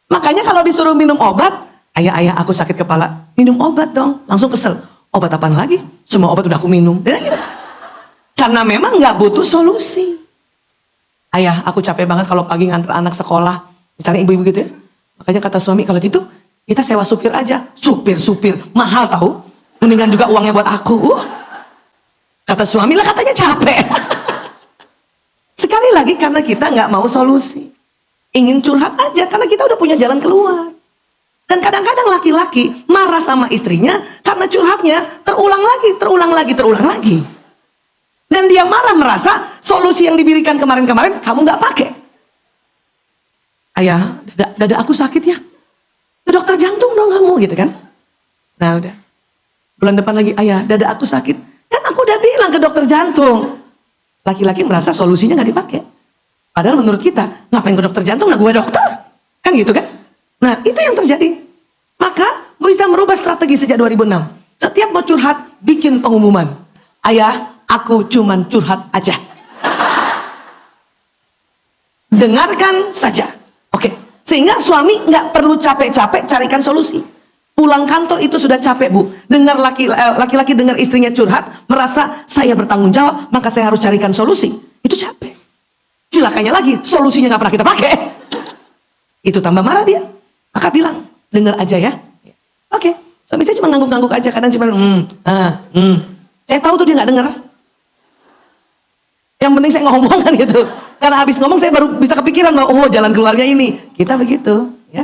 Makanya kalau disuruh minum obat, ayah aku sakit kepala, minum obat dong. Langsung kesel, obat apaan lagi? Semua obat udah aku minum. Ya, gitu. Karena memang nggak butuh solusi. Ayah aku capek banget kalau pagi nganter anak sekolah, misalnya ibu-ibu gitu ya. Makanya kata suami, kalau gitu kita sewa supir aja. Supir mahal tahu, mendingan juga uangnya buat aku. Kata suami, lah katanya capek. Sekali lagi karena kita nggak mau solusi, ingin curhat aja karena kita udah punya jalan keluar. Dan kadang-kadang laki-laki marah sama istrinya karena curhatnya terulang lagi. Dan dia marah merasa solusi yang diberikan kemarin-kamarin kamu nggak pakai. Ayah, dada aku sakit ya, ke dokter jantung dong kamu, gitu kan. Nah udah, bulan depan lagi, ayah dada aku sakit, kan aku udah bilang ke dokter jantung. Laki-laki merasa solusinya nggak dipakai. Padahal menurut kita, ngapain ke dokter jantung, nah gue dokter. Kan gitu kan? Nah itu yang terjadi. Maka bisa merubah strategi sejak 2006. Setiap mau curhat, bikin pengumuman. Ayah, aku cuman curhat aja. Dengarkan saja. Oke. Sehingga suami nggak perlu capek-capek carikan solusi. Pulang kantor itu sudah capek, Bu. Dengar laki-laki dengar istrinya curhat, merasa saya bertanggung jawab, maka saya harus carikan solusi. Itu capek. Cilakanya lagi, solusinya nggak pernah kita pakai. Itu tambah marah dia. Maka bilang, dengar aja ya. Oke. Suami saya cuma ngangguk-ngangguk aja, kadang cuma Saya tahu tuh dia nggak dengar. Yang penting saya ngomong kan gitu. Karena habis ngomong saya baru bisa kepikiran, oh jalan keluarnya ini. Kita begitu, ya.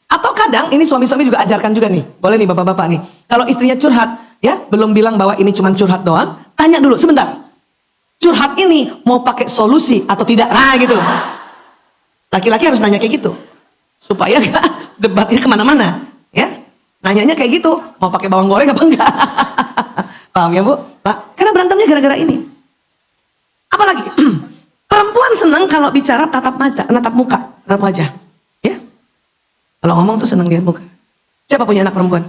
Atau kadang, ini suami-suami juga ajarkan juga nih. Boleh nih bapak-bapak nih. Kalau istrinya curhat, ya belum bilang bahwa ini cuma curhat doang, tanya dulu, sebentar. Curhat ini mau pakai solusi atau tidak? Nah gitu. Laki-laki harus nanya kayak gitu. Supaya gak debatnya kemana-mana. Ya, nanyanya kayak gitu, mau pakai bawang goreng apa enggak? Paham ya Bu? Pak? Karena berantemnya gara-gara ini. Apalagi, perempuan senang kalau bicara tatap muka, tatap wajah. Ya? Kalau ngomong tuh senang lihat muka. Siapa punya anak perempuan?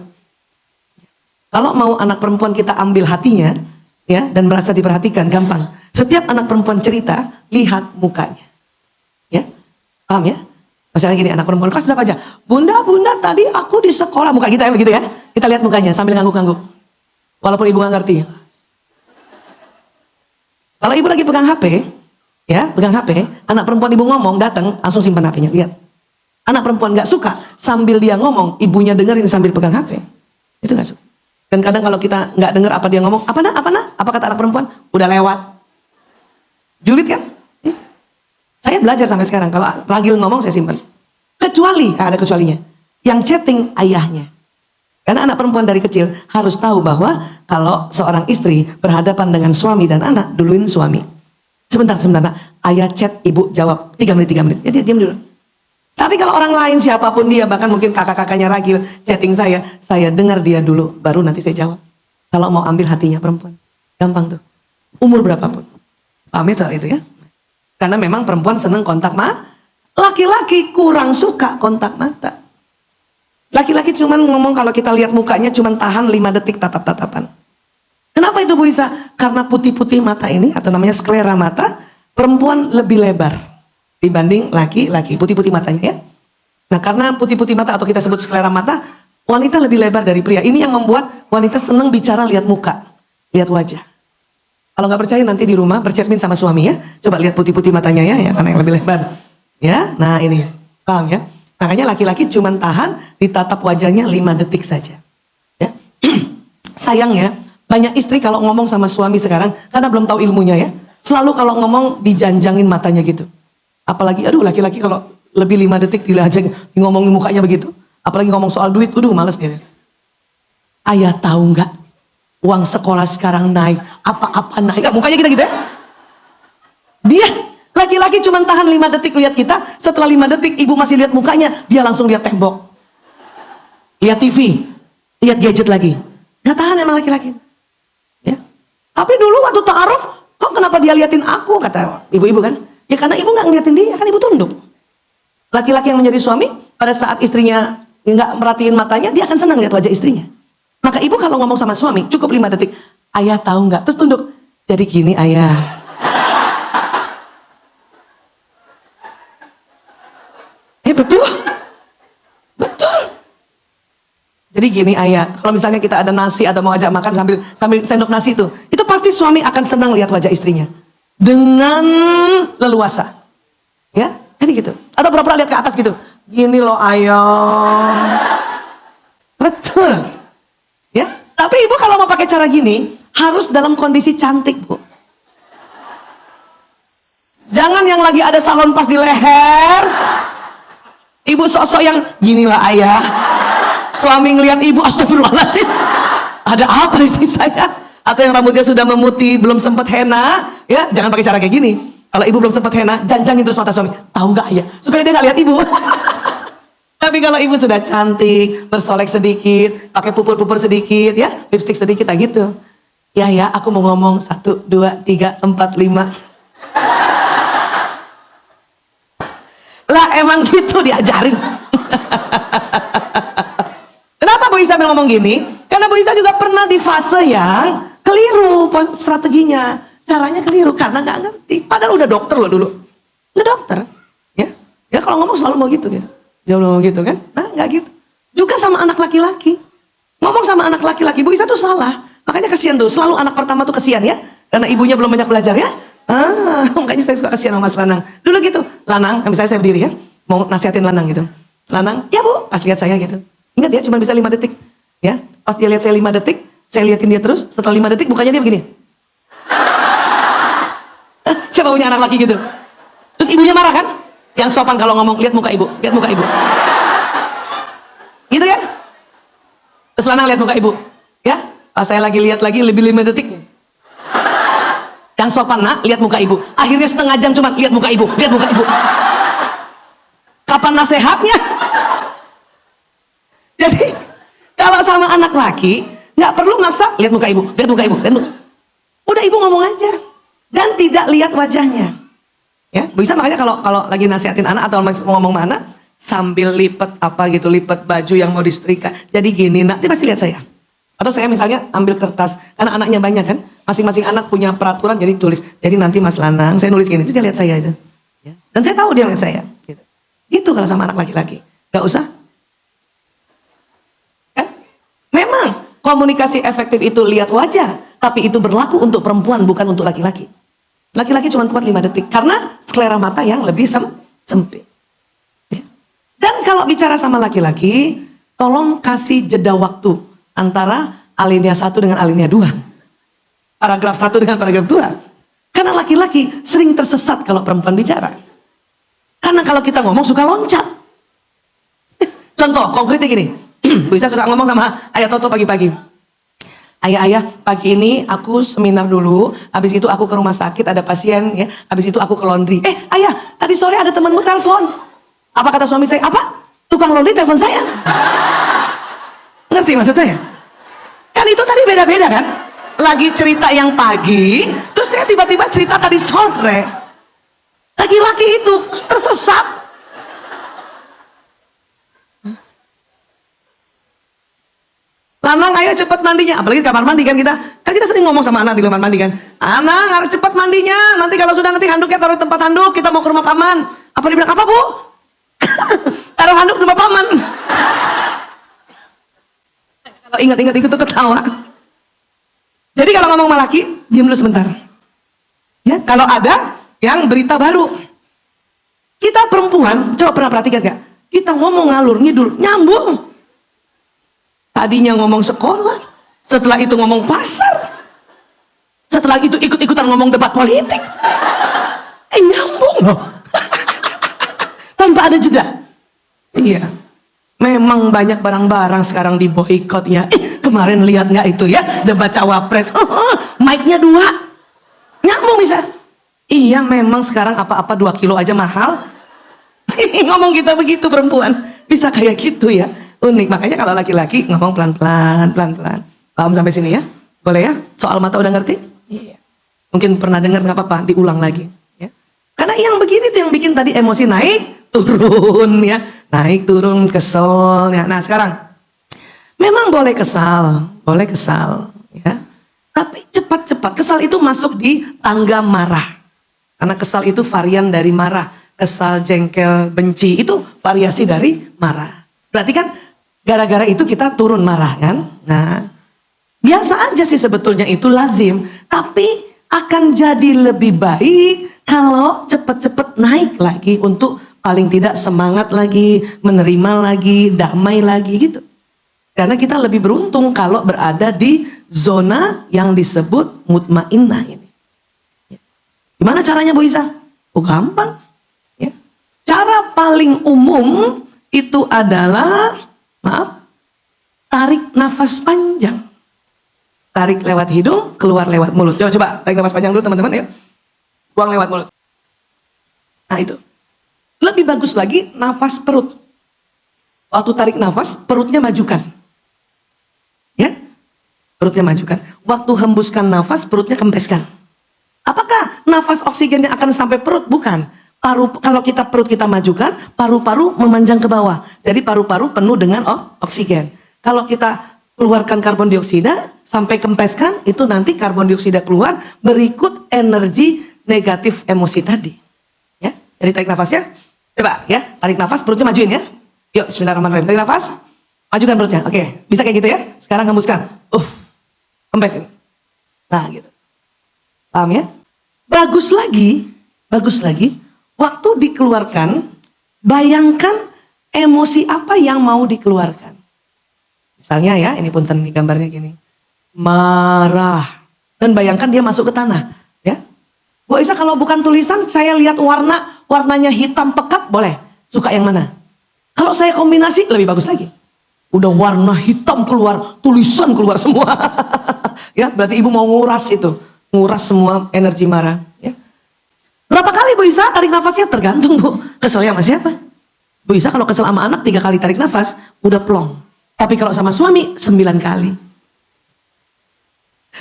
Kalau mau anak perempuan kita ambil hatinya, ya, dan merasa diperhatikan, gampang. Setiap anak perempuan cerita, lihat mukanya. Ya, paham ya? Misalnya gini, anak perempuan kelas berapa aja? Bunda, tadi aku di sekolah, muka kita ya begitu ya. Kita lihat mukanya sambil ngangguk-ngangguk. Walaupun ibu nggak ngerti. Kalau ibu lagi pegang HP, ya, pegang HP, anak perempuan ibu ngomong, datang, langsung simpan HP-nya, lihat. Anak perempuan nggak suka sambil dia ngomong, ibunya dengerin sambil pegang HP. Itu nggak suka. Dan kadang kalau kita nggak dengar apa dia ngomong, apa nak? Apa kata anak perempuan? Udah lewat. Julid kan? Saya belajar sampai sekarang, kalau ragil ngomong saya simpan. Kecuali, ada kecualinya. Yang chatting ayahnya. Karena anak perempuan dari kecil harus tahu bahwa kalau seorang istri berhadapan dengan suami dan anak, duluin suami. Sebentar, nak. Ayah chat, ibu jawab 3 menit. Jadi diam dulu. Tapi kalau orang lain siapapun dia, bahkan mungkin kakak-kakaknya ragil chatting saya dengar dia dulu, baru nanti saya jawab. Kalau mau ambil hatinya perempuan, gampang tuh. Umur berapapun. Paham ya soal itu ya? Karena memang perempuan seneng kontak laki-laki kurang suka kontak mata. Laki-laki cuman ngomong kalau kita lihat mukanya cuman tahan 5 detik tatap-tatapan. Kenapa itu Bu Isa? Karena putih-putih mata ini, atau namanya sklera mata, perempuan lebih lebar dibanding laki-laki, putih-putih matanya ya. Nah karena putih-putih mata atau kita sebut sklera mata, wanita lebih lebar dari pria. Ini yang membuat wanita senang bicara lihat muka, lihat wajah. Kalau nggak percaya nanti di rumah bercermin sama suami ya. Coba lihat putih-putih matanya ya, karena yang lebih lebar. Ya, nah ini, paham ya? Makanya laki-laki cuma tahan ditatap wajahnya 5 detik saja. Ya. Sayang ya, banyak istri kalau ngomong sama suami sekarang, karena belum tahu ilmunya ya, selalu kalau ngomong dijanjangin matanya gitu. Apalagi, aduh laki-laki kalau lebih 5 detik dilajang ngomongin mukanya begitu. Apalagi ngomong soal duit, aduh males dia. Ayah tahu nggak, uang sekolah sekarang naik, apa-apa naik. Mukanya kita gitu ya. Dia laki-laki cuma tahan 5 detik lihat kita, setelah 5 detik ibu masih lihat mukanya, dia langsung lihat tembok, lihat TV, lihat gadget lagi. Nggak tahan emang laki-laki. Ya. Tapi dulu waktu ta'aruf, Kok kenapa dia liatin aku, kata ibu-ibu kan? Ya karena ibu nggak ngeliatin dia, kan ibu tunduk. Laki-laki yang menjadi suami, pada saat istrinya nggak merhatiin matanya, dia akan senang lihat wajah istrinya. Maka ibu kalau ngomong sama suami, cukup 5 detik. Ayah tahu nggak? Terus tunduk. Jadi gini ayah. Betul. Betul. Jadi gini ayah, kalau misalnya kita ada nasi atau mau ajak makan sambil sendok nasi itu pasti suami akan senang lihat wajah istrinya dengan leluasa, ya, jadi gitu. Atau pura-pura lihat ke atas gitu, gini loh ayah, betul, ya. Tapi ibu kalau mau pakai cara gini harus dalam kondisi cantik, bu. Jangan yang lagi ada salon pas di leher, ibu sok-sok yang ginilah ayah. Suami ngelihat ibu, astagfirullahaladzim, ada apa istri saya? Atau yang rambutnya sudah memutih, belum sempat henna, ya jangan pakai cara kayak gini. Kalau ibu belum sempat henna, janjangin terus mata suami. Tahu nggak ya? Supaya dia nggak lihat ibu. Tapi kalau ibu sudah cantik, bersolek sedikit, pakai pupur-pupur sedikit, ya, lipstick sedikit, gitu. Ya, aku mau ngomong 1, 2, 3, 4, 5. Lah emang gitu diajarin. Kenapa Bu Isa ngomong gini? Karena Bu Isa juga pernah di fase yang keliru strateginya, caranya keliru karena nggak ngerti. Padahal udah dokter loh dulu, udah dokter, ya kalau ngomong selalu mau gitu, jauh mau gitu kan? Nah nggak gitu. Juga sama anak laki-laki, ngomong sama anak laki-laki Bu Isa tuh salah. Makanya kasihan tuh, selalu anak pertama tuh kasihan ya, karena ibunya belum banyak belajar ya. Makanya saya suka kasihan sama Mas Lanang. Dulu gitu, Lanang, misalnya saya berdiri ya, mau nasihatin Lanang gitu. Lanang, ya Bu, pas lihat saya gitu. Ingat ya, cuma bisa 5 detik. Ya, pas dia lihat saya 5 detik, saya liatin dia terus. Setelah 5 detik, mukanya dia begini. Siapa punya anak laki gitu? Terus ibunya marah kan? Yang sopan kalau ngomong, lihat muka ibu, lihat muka ibu. Gitu kan? Terus Lanang lihat muka ibu. Ya, pas saya lagi lihat lagi, lebih 5 detik. Yang sopan, nak, lihat muka ibu. Akhirnya setengah jam cuma lihat muka ibu, lihat muka ibu. Kapan nasihatnya? Jadi kalau sama anak laki nggak perlu maksa, lihat muka ibu, lihat muka ibu, lihat muka. Udah ibu ngomong aja dan tidak lihat wajahnya. Ya, bisa makanya kalau lagi nasihatin anak atau mau ngomong mana, sambil lipet apa gitu, lipet baju yang mau disetrika. Jadi gini, nak, dia pasti lihat saya. Atau saya misalnya ambil kertas, karena anaknya banyak kan, masing-masing anak punya peraturan, jadi tulis. Jadi nanti Mas Lanang, saya nulis gini, itu dia lihat saya itu. Ya. Dan saya tahu dia lihat saya. Gitu. Itu kalau sama anak laki-laki, nggak usah. Memang komunikasi efektif itu lihat wajah, tapi itu berlaku untuk perempuan, bukan untuk laki-laki. Laki-laki cuma kuat 5 detik, karena selera mata yang lebih sempit. Ya. Dan kalau bicara sama laki-laki, tolong kasih jeda waktu antara alinea 1 dengan alinea 2. Paragraf 1 dengan paragraf 2. Karena laki-laki sering tersesat kalau perempuan bicara. Karena kalau kita ngomong suka loncat. Contoh konkretnya gini. Bu Isa suka ngomong sama Ayah Toto pagi-pagi. Ayah, pagi ini aku seminar dulu, habis itu aku ke rumah sakit ada pasien ya, habis itu aku ke laundry. Ayah, tadi sore ada temanmu telepon. Apa kata suami saya? Apa? Tukang laundry telepon saya. Ngerti maksud saya? Kan itu tadi beda-beda kan? Lagi cerita yang pagi, terus saya tiba-tiba cerita tadi sore. Laki-laki itu tersesat. Lanang, ayo cepat mandinya. Apalagi di kamar mandi kan kita sering ngomong sama anak di kamar mandi kan. Anak harus cepat mandinya. Nanti kalau sudah nanti handuknya taruh di tempat handuk. Kita mau ke rumah paman. Apa dia bilang apa bu? Taruh handuk di rumah paman. Kalau ingat-ingat itu ketawa. Jadi kalau ngomong sama laki, diam dulu sebentar. Ya, kalau ada yang berita baru. Kita perempuan, coba pernah perhatikan gak? Kita ngomong ngalur ngidul, nyambung. Tadinya ngomong sekolah, setelah itu ngomong pasar, setelah itu ikut-ikutan ngomong debat politik. Nyambung loh. Tanpa ada jeda. Iya, memang banyak barang-barang sekarang di boykot ya. Kemarin lihat nggak itu ya, debat cawapres. Mic-nya 2, nyambung bisa. Iya, memang sekarang apa-apa 2 kilo aja mahal. Ngomong kita begitu perempuan, bisa kayak gitu ya. Unik. Makanya kalau laki-laki ngomong pelan-pelan, pelan-pelan. Paham sampai sini ya? Boleh ya? Soal mata udah ngerti? Iya. Mungkin pernah dengar, nggak apa-apa, diulang lagi. Ya. Karena yang begini tuh yang bikin tadi emosi naik, turun ya. Naik, turun, kesel ya. Nah sekarang, memang boleh kesal ya. Tapi cepat-cepat, kesal itu masuk di tangga marah. Karena kesal itu varian dari marah. Kesal, jengkel, benci, itu variasi dari marah. Berarti kan gara-gara itu kita turun marah kan. Nah biasa aja sih sebetulnya itu lazim. Tapi akan jadi lebih baik kalau cepet-cepet naik lagi untuk paling tidak semangat lagi, menerima lagi, damai lagi gitu. Karena kita lebih beruntung kalau berada di zona yang disebut mutmainnah ini. Gimana caranya Bu Isa? Oh gampang. Ya. Cara paling umum itu adalah, tarik nafas panjang. Tarik lewat hidung, keluar lewat mulut. Coba tarik nafas panjang dulu teman-teman ya. Buang lewat mulut. Nah itu. Lebih bagus lagi nafas perut. Waktu tarik nafas, perutnya majukan. Ya, perutnya majukan. Waktu hembuskan nafas, perutnya kempeskan. Apakah nafas oksigennya akan sampai perut? Bukan. Kalau perut kita majukan, paru-paru memanjang ke bawah. Jadi paru-paru penuh dengan oksigen. Kalau kita keluarkan karbon dioksida sampai kempeskan, itu nanti karbon dioksida keluar berikut energi negatif emosi tadi. Ya, jadi tarik nafasnya. Coba ya, tarik nafas, perutnya majuin ya. Yuk, bismillahirrahmanirrahim. Tarik nafas, majukan perutnya. Oke, bisa kayak gitu ya. Sekarang hembuskan. Kempesin. Nah, gitu. Paham ya? Bagus lagi. Waktu dikeluarkan, bayangkan emosi apa yang mau dikeluarkan. Misalnya ya, ini punten nih gambarnya gini. Marah. Dan bayangkan dia masuk ke tanah. Ya. Bu Isa, kalau bukan tulisan, saya lihat warnanya hitam pekat, boleh. Suka yang mana? Kalau saya kombinasi, lebih bagus lagi. Udah warna hitam keluar, tulisan keluar semua. Ya, berarti ibu mau nguras itu. Nguras semua energi marah. Ya. Berapa kali Bu Isa tarik nafasnya? Tergantung Bu. Keselnya sama siapa? Bu Isa kalau kesel sama anak 3 kali tarik nafas, udah plong. Tapi kalau sama suami 9 kali.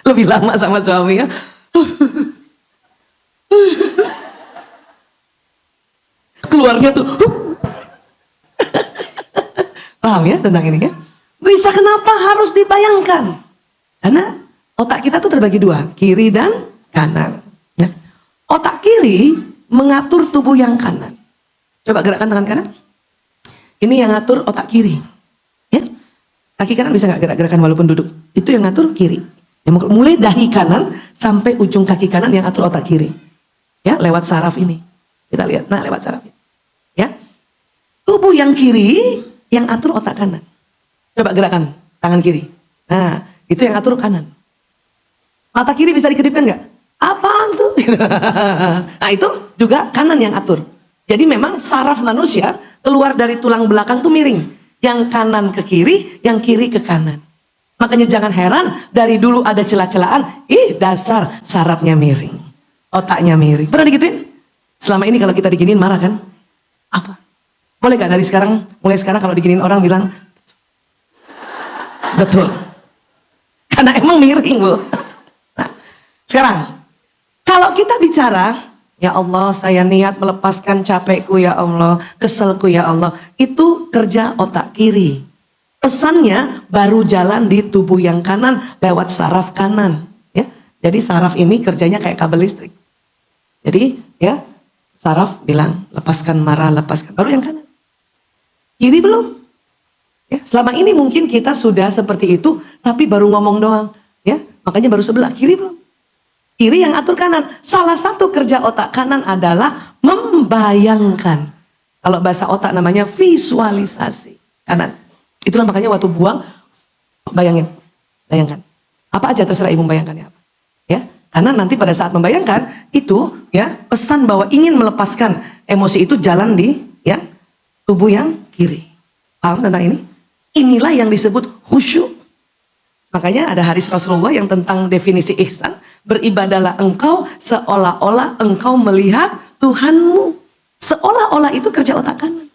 Lebih lama sama suami ya. Keluarnya tuh. Paham ya tentang ini ya? Bisa kenapa harus dibayangkan? Karena otak kita tuh terbagi 2, kiri dan kanan. Ya. Otak kiri mengatur tubuh yang kanan. Coba gerakkan tangan kanan. Ini yang ngatur otak kiri. Ya. Kaki kanan bisa nggak gerak-gerakan walaupun duduk? Itu yang ngatur kiri. Ya, mulai dahi kanan sampai ujung kaki kanan yang ngatur otak kiri. Ya, lewat saraf ini. Kita lihat, nah lewat saraf ini. Ya. Tubuh yang kiri yang atur otak kanan. Coba gerakan tangan kiri. Nah, itu yang atur kanan. Mata kiri bisa dikedipkan nggak? Apaan tuh? Nah, itu juga kanan yang atur. Jadi memang saraf manusia keluar dari tulang belakang tuh miring. Yang kanan ke kiri, yang kiri ke kanan. Makanya jangan heran, dari dulu ada celah-celahan, dasar sarafnya miring. Otaknya miring. Pernah digituin? Selama ini kalau kita diginiin marah kan? Apa? Boleh gak dari sekarang, mulai sekarang kalau diginiin orang bilang, betul. Karena emang miring Bu. Nah, sekarang, kalau kita bicara, ya Allah, saya niat melepaskan capekku ya Allah, keselku ya Allah. Itu kerja otak kiri. Pesannya baru jalan di tubuh yang kanan lewat saraf kanan. Ya, jadi saraf ini kerjanya kayak kabel listrik. Jadi ya, saraf bilang lepaskan marah, lepaskan. Baru yang kanan. Kiri belum. Ya, selama ini mungkin kita sudah seperti itu, tapi baru ngomong doang. Ya, makanya baru sebelah. Kiri belum. Kiri yang atur kanan. Salah satu kerja otak kanan adalah membayangkan. Kalau bahasa otak namanya visualisasi. Kanan. Itulah makanya waktu buang, bayangin. Bayangkan. Apa aja terserah ibu membayangkannya apa. Ya, karena nanti pada saat membayangkan, itu ya pesan bahwa ingin melepaskan emosi itu jalan di ya tubuh yang kiri. Paham tentang ini? Inilah yang disebut khusyuk. Makanya ada hadis Rasulullah yang tentang definisi ihsan. Beribadalah engkau seolah-olah engkau melihat Tuhanmu. Seolah-olah itu kerja otak kanan.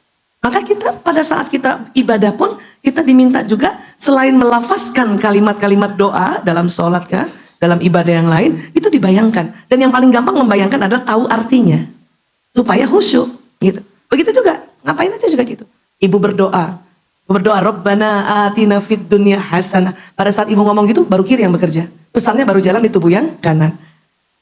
Maka kita pada saat kita ibadah pun kita diminta juga selain melafazkan kalimat-kalimat doa dalam sholat kan, dalam ibadah yang lain, itu dibayangkan. Dan yang paling gampang membayangkan adalah tahu artinya. Supaya khusyuk. Gitu. Begitu juga, ngapain aja juga gitu. Ibu berdoa, Rabbana atina fid dunya hasanah. Pada saat ibu ngomong gitu, baru kiri yang bekerja. Pesannya baru jalan di tubuh yang kanan.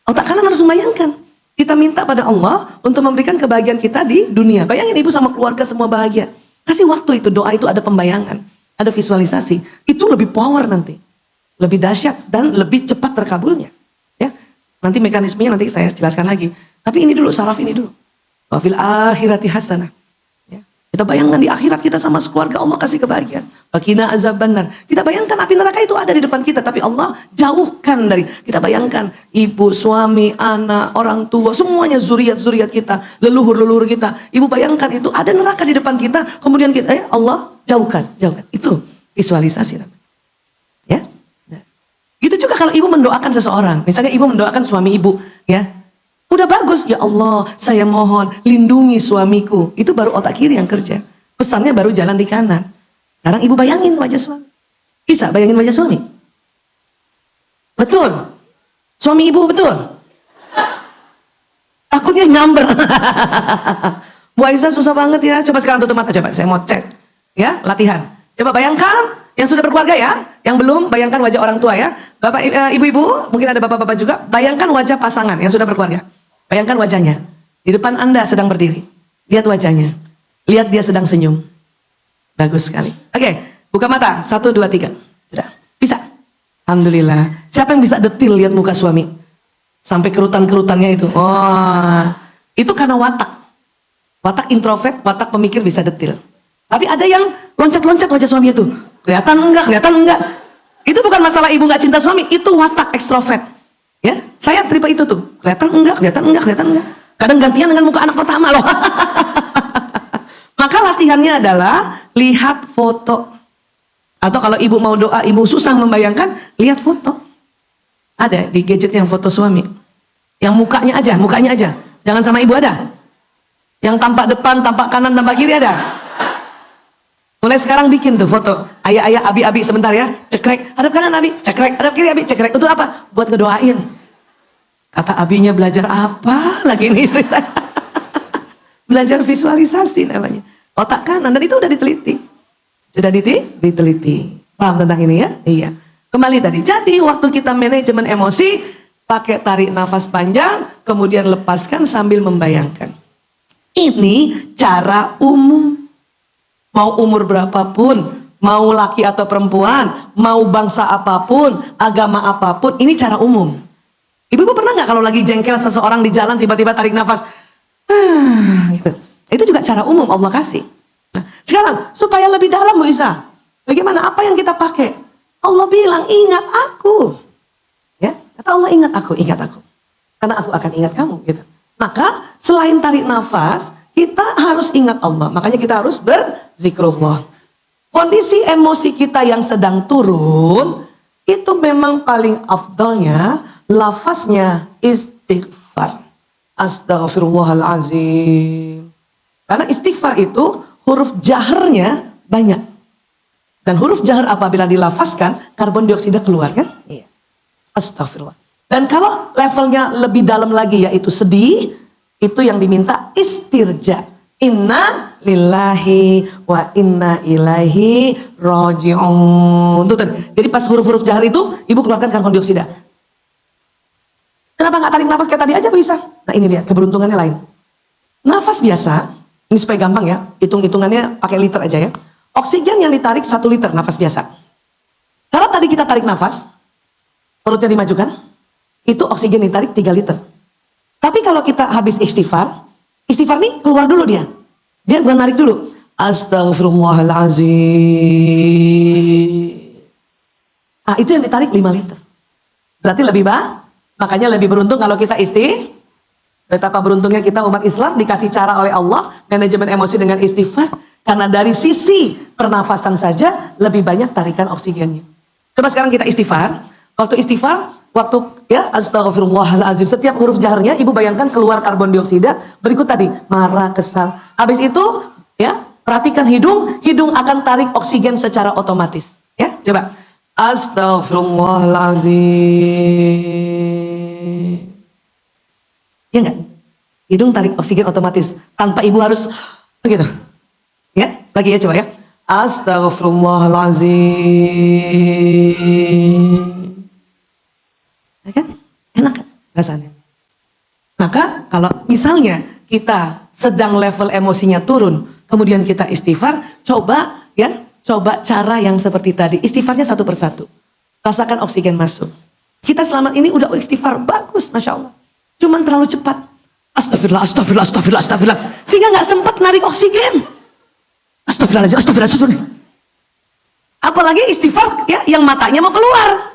Otak kanan harus membayangkan. Kita minta pada Allah untuk memberikan kebahagiaan kita di dunia. Bayangin ibu sama keluarga semua bahagia. Kasih waktu itu, doa itu ada pembayangan, ada visualisasi. Itu lebih power nanti. Lebih dahsyat dan lebih cepat terkabulnya. Ya, nanti mekanismenya nanti saya jelaskan lagi. Tapi ini dulu, saraf ini dulu. Wa fil akhirati hasanah. Ya. Kita bayangkan di akhirat kita sama sekeluarga Allah kasih kebahagiaan. Waqina azabannar. Kita bayangkan api neraka itu ada di depan kita, tapi Allah jauhkan dari. Kita bayangkan ibu, suami, anak, orang tua, semuanya zuriat-zuriat kita, leluhur-leluhur kita. Ibu bayangkan itu ada neraka di depan kita, kemudian kita Allah jauhkan. Itu visualisasi namanya. Ya. Nah. Gitu juga kalau ibu mendoakan seseorang. Misalnya ibu mendoakan suami ibu, ya. Udah bagus, ya Allah, saya mohon lindungi suamiku. Itu baru otak kiri yang kerja. Pesannya baru jalan di kanan. Sekarang ibu bayangin wajah suami. Bisa bayangin wajah suami? Betul. Suami ibu betul. Takutnya nyamber. Bu Aisyah susah banget ya. Coba sekarang tutup mata, coba. Saya mau cek. Ya, latihan. Coba bayangkan yang sudah berkeluarga ya. Yang belum, bayangkan wajah orang tua ya. Bapak, ibu-ibu, mungkin ada bapak-bapak juga. Bayangkan wajah pasangan yang sudah berkeluarga. Bayangkan wajahnya. Di depan Anda sedang berdiri. Lihat wajahnya. Lihat dia sedang senyum. Bagus sekali. Oke, buka mata. 1, 2, 3. Sudah. Bisa. Alhamdulillah. Siapa yang bisa detil lihat muka suami? Sampai kerutan-kerutannya itu. Oh, itu karena watak. Watak introvert, watak pemikir bisa detil. Tapi ada yang loncat-loncat wajah suami itu. Kelihatan enggak. Itu bukan masalah ibu nggak cinta suami, itu watak ekstrovert. Ya, saya terima itu tuh. Kelihatan enggak. Kadang gantian dengan muka anak pertama loh. Maka latihannya adalah lihat foto. Atau kalau ibu mau doa, ibu susah membayangkan, lihat foto. Ada di gadget yang foto suami. Yang mukanya aja. Jangan sama ibu ada. Yang tampak depan, tampak kanan, tampak kiri ada. Mulai sekarang bikin tuh foto. Ayah, abi sebentar ya. Cekrek, hadap kanan abi, cekrek, hadap kiri abi, cekrek. Itu apa? Buat ngedoain. Kata abinya belajar apa? Lagi ini istri saya. Belajar visualisasi namanya. Otak kanan, dan itu udah diteliti. Sudah diteliti. Paham tentang ini ya? Iya. Kembali tadi. Jadi waktu kita manajemen emosi, pakai tarik nafas panjang, kemudian lepaskan sambil membayangkan. Ini cara umum. Mau umur berapapun, mau laki atau perempuan, mau bangsa apapun, agama apapun, ini cara umum. Ibu pernah nggak kalau lagi jengkel seseorang di jalan tiba-tiba tarik nafas, gitu. Itu juga cara umum Allah kasih. Nah, sekarang supaya lebih dalam Bu Isa, bagaimana apa yang kita pakai? Allah bilang ingat aku, ya kata Allah ingat aku, karena aku akan ingat kamu, gitu. Maka selain tarik nafas, kita harus ingat Allah. Makanya kita harus berzikrullah. Kondisi emosi kita yang sedang turun, itu memang paling afdalnya, lafaznya istighfar. Astaghfirullahalazim. Karena istighfar itu huruf jaharnya banyak. Dan huruf jahar apabila dilafazkan, karbon dioksida keluar kan? Iya. Astagfirullah. Dan kalau levelnya lebih dalam lagi, yaitu sedih, itu yang diminta istirja. Inna lillahi wa inna ilaihi raji'un. Jadi pas huruf-huruf jahar itu, ibu keluarkan karbon dioksida. Kenapa nggak tarik nafas kayak tadi aja bisa? Nah ini dia, keberuntungannya lain. Nafas biasa, ini supaya gampang ya, hitung-hitungannya pakai liter aja ya. Oksigen yang ditarik 1 liter nafas biasa. Kalau tadi kita tarik nafas, perutnya dimajukan, itu oksigen ditarik 3 liter. Tapi kalau kita habis istighfar nih keluar dulu dia. Dia bukan narik dulu. Astaghfirullahalazim. Ah, itu yang ditarik 5 liter. Berarti lebih makanya lebih beruntung kalau kita betapa beruntungnya kita umat Islam dikasih cara oleh Allah manajemen emosi dengan istighfar. Karena dari sisi pernafasan saja lebih banyak tarikan oksigennya. Coba sekarang kita istighfar. Waktu istighfar, ya astagfirullahaladzim, setiap huruf jaharnya ibu bayangkan keluar karbon dioksida. Berikut tadi marah, kesal. Habis itu ya perhatikan hidung akan tarik oksigen secara otomatis. Ya coba Astaghfirullahaladzim. Ya enggak? Hidung tarik oksigen otomatis tanpa ibu harus begitu. Ya, lagi ya coba ya. Astaghfirullahaladzim. Ya kan? Enak kan rasanya? Maka kalau misalnya kita sedang level emosinya turun, kemudian kita istighfar, coba cara yang seperti tadi. Istighfarnya satu persatu. Rasakan oksigen masuk. Kita selama ini udah istighfar, bagus, Masya Allah. Cuman terlalu cepat. Astagfirullah, astagfirullah, astagfirullah, astagfirullah. Sehingga nggak sempat narik oksigen. Astagfirullahaladzim, astagfirullah. Apalagi istighfar ya, yang matanya mau keluar.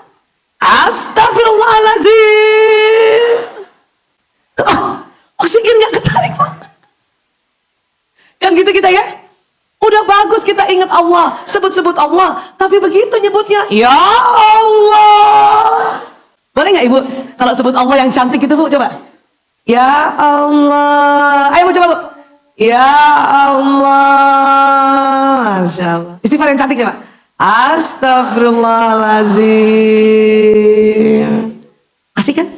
Astagfirullahaladzim. Oksigen nggak ketarik, Bu. Kan gitu kita ya. Udah bagus kita ingat Allah, sebut-sebut Allah, tapi begitu nyebutnya, ya Allah. Boleh nggak Ibu kalau sebut Allah yang cantik itu, Bu? Coba. Ya Allah. Ayo Bu, coba Bu. Ya Allah. Masya Allah. Istighfar yang cantik coba. Astagfirullahaladzim. Asik kan?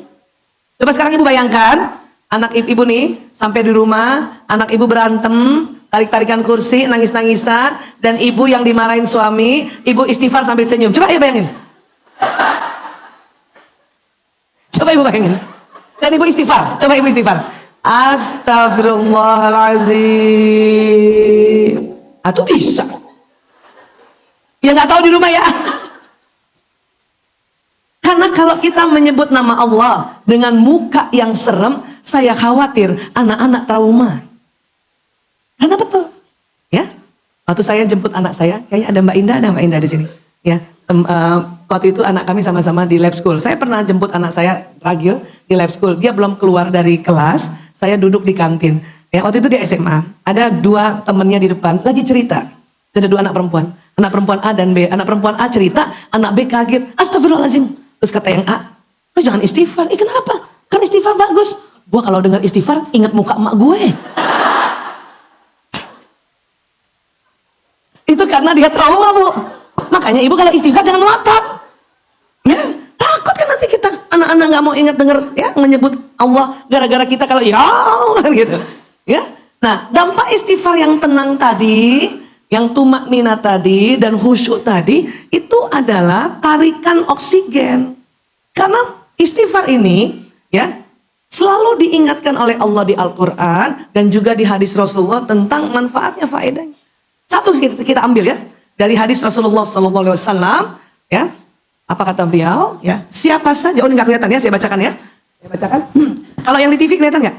Coba sekarang Ibu bayangkan, anak ibu nih sampai di rumah, anak ibu berantem, tarik-tarikan kursi, nangis-nangisan, dan ibu yang dimarahin suami, ibu istighfar sambil senyum. Coba ya bayangin. Coba ibu bayangin. Dan ibu istighfar. Coba ibu istighfar. Astagfirullahaladzim. Atau bisa. Ya nggak tahu di rumah ya. Karena kalau kita menyebut nama Allah dengan muka yang serem, saya khawatir anak-anak trauma. Karena betul, ya. Waktu saya jemput anak saya, kayaknya ada Mbak Indah di sini. Ya, waktu itu anak kami sama-sama di lab school. Saya pernah jemput anak saya Ragil di lab school. Dia belum keluar dari kelas, saya duduk di kantin. Ya, waktu itu di SMA. Ada dua temennya di depan, lagi cerita. Ada dua anak perempuan. Anak perempuan A dan B. Anak perempuan A cerita, anak B kaget. Astagfirullahaladzim. Terus kata yang A, lu jangan istighfar. Kenapa? Kan istighfar bagus. Gua kalau dengar istighfar, ingat muka emak gue. Itu karena dia trauma, Bu. Makanya ibu kalau istighfar jangan ngotot. Ya, takut kan nanti kita anak-anak nggak mau ingat dengar ya menyebut Allah gara-gara kita kalau ya Allah gitu. Ya. Nah, dampak istighfar yang tenang tadi, yang tumak nina tadi dan khusyuk tadi itu adalah tarikan oksigen. Karena istighfar ini ya selalu diingatkan oleh Allah di Al-Qur'an dan juga di hadis Rasulullah tentang manfaatnya, faedahnya. Satu kita ambil ya dari hadis Rasulullah SAW ya. Apa kata beliau? Ya, siapa saja, oh ini nggak kelihatan ya, saya bacakan ya. Saya bacakan. Kalau yang di TV kelihatan nggak?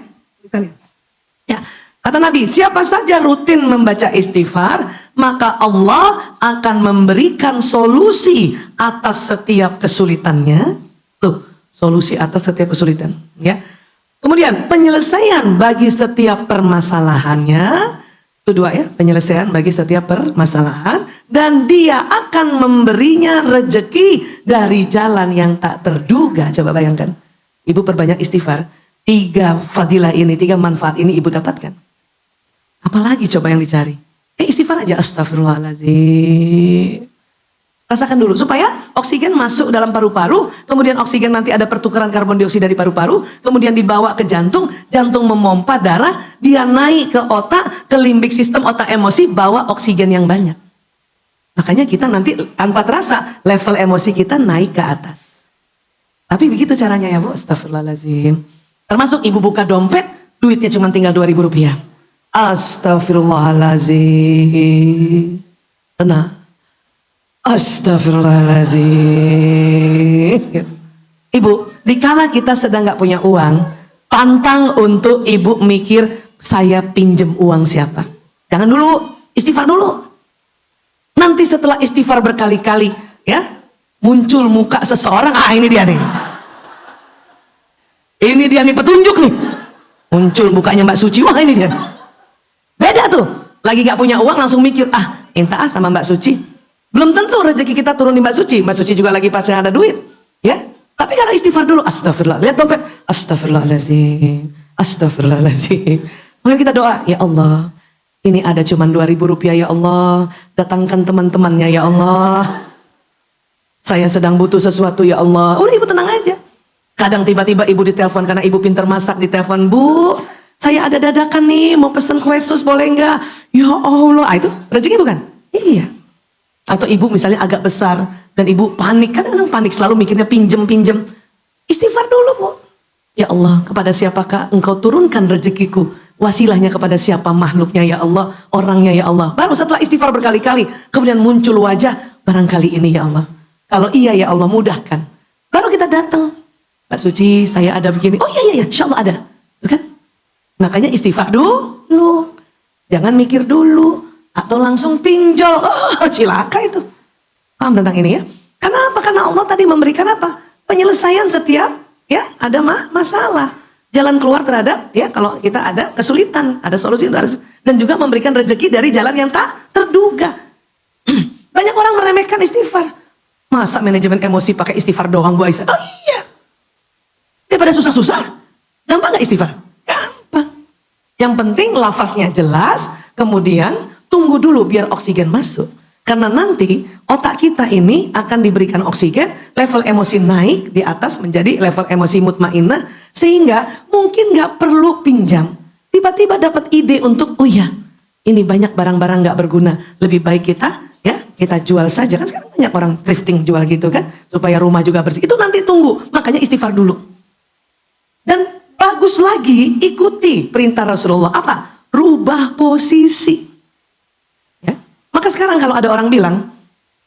Ya, kata Nabi, siapa saja rutin membaca istighfar, maka Allah akan memberikan solusi atas setiap kesulitannya. Tuh, solusi atas setiap kesulitan. Ya. Kemudian penyelesaian bagi setiap permasalahannya. Itu dua ya, penyelesaian bagi setiap permasalahan, dan dia akan memberinya rezeki dari jalan yang tak terduga. Coba bayangkan, ibu perbanyak istighfar, 3 fadilah ini, 3 manfaat ini ibu dapatkan. Apalagi coba yang dicari? Istighfar aja, astagfirullahaladzim. Rasakan dulu supaya oksigen masuk dalam paru-paru, kemudian oksigen nanti ada pertukaran karbon dioksida dari paru-paru, kemudian dibawa ke jantung, jantung memompa darah, dia naik ke otak, ke limbik sistem otak emosi, bawa oksigen yang banyak. Makanya kita nanti tanpa terasa level emosi kita naik ke atas. Tapi begitu caranya ya Bu, astagfirullahaladzim. Termasuk ibu buka dompet, duitnya cuma tinggal 2.000 rupiah. Astagfirullahaladzim. Tenang. Astagfirullahaladzim. Ibu, dikala kita sedang nggak punya uang, pantang untuk ibu mikir saya pinjem uang siapa. Jangan dulu, istighfar dulu. Nanti setelah istighfar berkali-kali, ya muncul muka seseorang. Ah, ini dia nih. Ini dia nih petunjuk nih. Muncul mukanya Mbak Suci. Wah, ini dia. Beda tuh. Lagi nggak punya uang langsung mikir, ah minta sama Mbak Suci. Belum tentu rezeki kita turun di Mbak Suci. Mbak Suci juga lagi pasti ada duit. Ya. Tapi kalau istighfar dulu, astagfirullah. Lihat dompet, astagfirullahaladzim. Astagfirullahaladzim. Kemudian kita doa, ya Allah, ini ada cuma 2.000 rupiah ya Allah. Datangkan teman-temannya ya Allah. Saya sedang butuh sesuatu ya Allah. Udah ibu tenang aja. Kadang tiba-tiba ibu ditelepon karena ibu pinter masak, ditelepon, Bu, saya ada dadakan nih, mau pesen kue sus boleh nggak? Ya Allah, itu rezeki bukan? Iya. Atau ibu misalnya agak besar dan ibu panik, kadang-kadang panik selalu mikirnya pinjem. Istighfar dulu, Bu. Ya Allah, kepada siapakah engkau turunkan rezekiku? Wasilahnya kepada siapa? Makhluknya ya Allah, orangnya ya Allah. Baru setelah istighfar berkali-kali, kemudian muncul wajah, barangkali ini ya Allah. Kalau iya ya Allah, mudahkan. Baru kita datang. Pak Suci, saya ada begini. Oh iya, insya Allah ada. Bukan? Makanya istighfar dulu. Jangan mikir dulu. Atau langsung pinjol. Oh, cilaka itu. Paham tentang ini ya? Kenapa? Karena Allah tadi memberikan apa? Penyelesaian setiap ya ada masalah. Jalan keluar terhadap ya kalau kita ada kesulitan, ada solusi untuk dan juga memberikan rezeki dari jalan yang tak terduga. Banyak orang meremehkan istighfar. Masa manajemen emosi pakai istighfar doang, Bu Aisyah? Oh iya. Daripada susah-susah. Gampang gak istighfar? Gampang. Yang penting lafaznya jelas, kemudian tunggu dulu biar oksigen masuk. Karena nanti otak kita ini akan diberikan oksigen, level emosi naik di atas menjadi level emosi mutmainnah, sehingga mungkin gak perlu pinjam. Tiba-tiba dapat ide untuk, oh ya, ini banyak barang-barang gak berguna, lebih baik kita jual saja. Kan sekarang banyak orang thrifting jual gitu kan, supaya rumah juga bersih. Itu nanti tunggu, makanya istighfar dulu. Dan bagus lagi, ikuti perintah Rasulullah. Apa? Rubah posisi. Ya? Maka sekarang kalau ada orang bilang,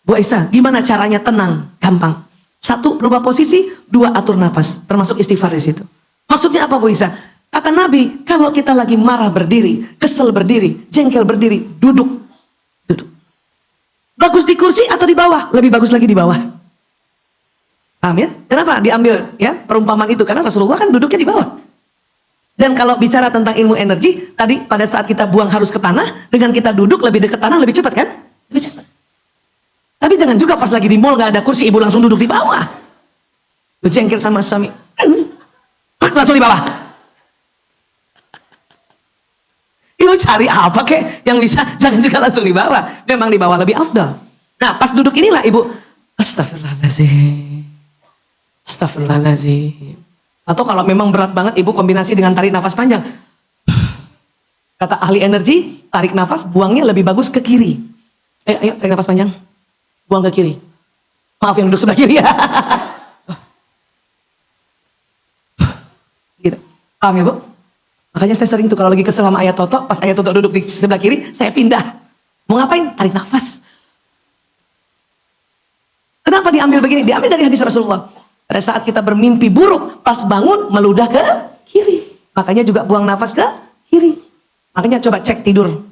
Bu Aisyah, gimana caranya tenang? Gampang. 1, rubah posisi. 2, atur nafas. Termasuk istighfar di situ. Maksudnya apa, Bu Aisyah? Kata Nabi, kalau kita lagi marah berdiri, kesel berdiri, jengkel berdiri, duduk. Bagus di kursi atau di bawah? Lebih bagus lagi di bawah. Paham ya? Kenapa diambil ya perumpamaan itu? Karena Rasulullah kan duduknya di bawah. Dan kalau bicara tentang ilmu energi, tadi pada saat kita buang harus ke tanah, dengan kita duduk lebih dekat tanah lebih cepat kan? Lebih cepat. Tapi jangan juga pas lagi di mall gak ada kursi, ibu langsung duduk di bawah. Lu jengkel sama suami, langsung di bawah. Ibu cari apa kek yang bisa, jangan juga langsung di bawah. Memang di bawah lebih afdal. Nah pas duduk inilah ibu, astagfirullahaladzim. Astagfirullahaladzim. Atau kalau memang berat banget, ibu kombinasi dengan tarik nafas panjang. Kata ahli energi, tarik nafas, buangnya lebih bagus ke kiri. Ayo tarik nafas panjang. Buang ke kiri. Maaf yang duduk sebelah kiri ya. Gitu. Paham ya Bu? Makanya saya sering tuh kalau lagi kesel sama Ayah Toto, pas Ayah Toto duduk di sebelah kiri, saya pindah. Mau ngapain? Tarik nafas. Kenapa diambil begini? Diambil dari hadis Rasulullah. Pada saat kita bermimpi buruk, pas bangun meludah ke kiri. Makanya juga buang nafas ke kiri. Makanya coba cek tidur.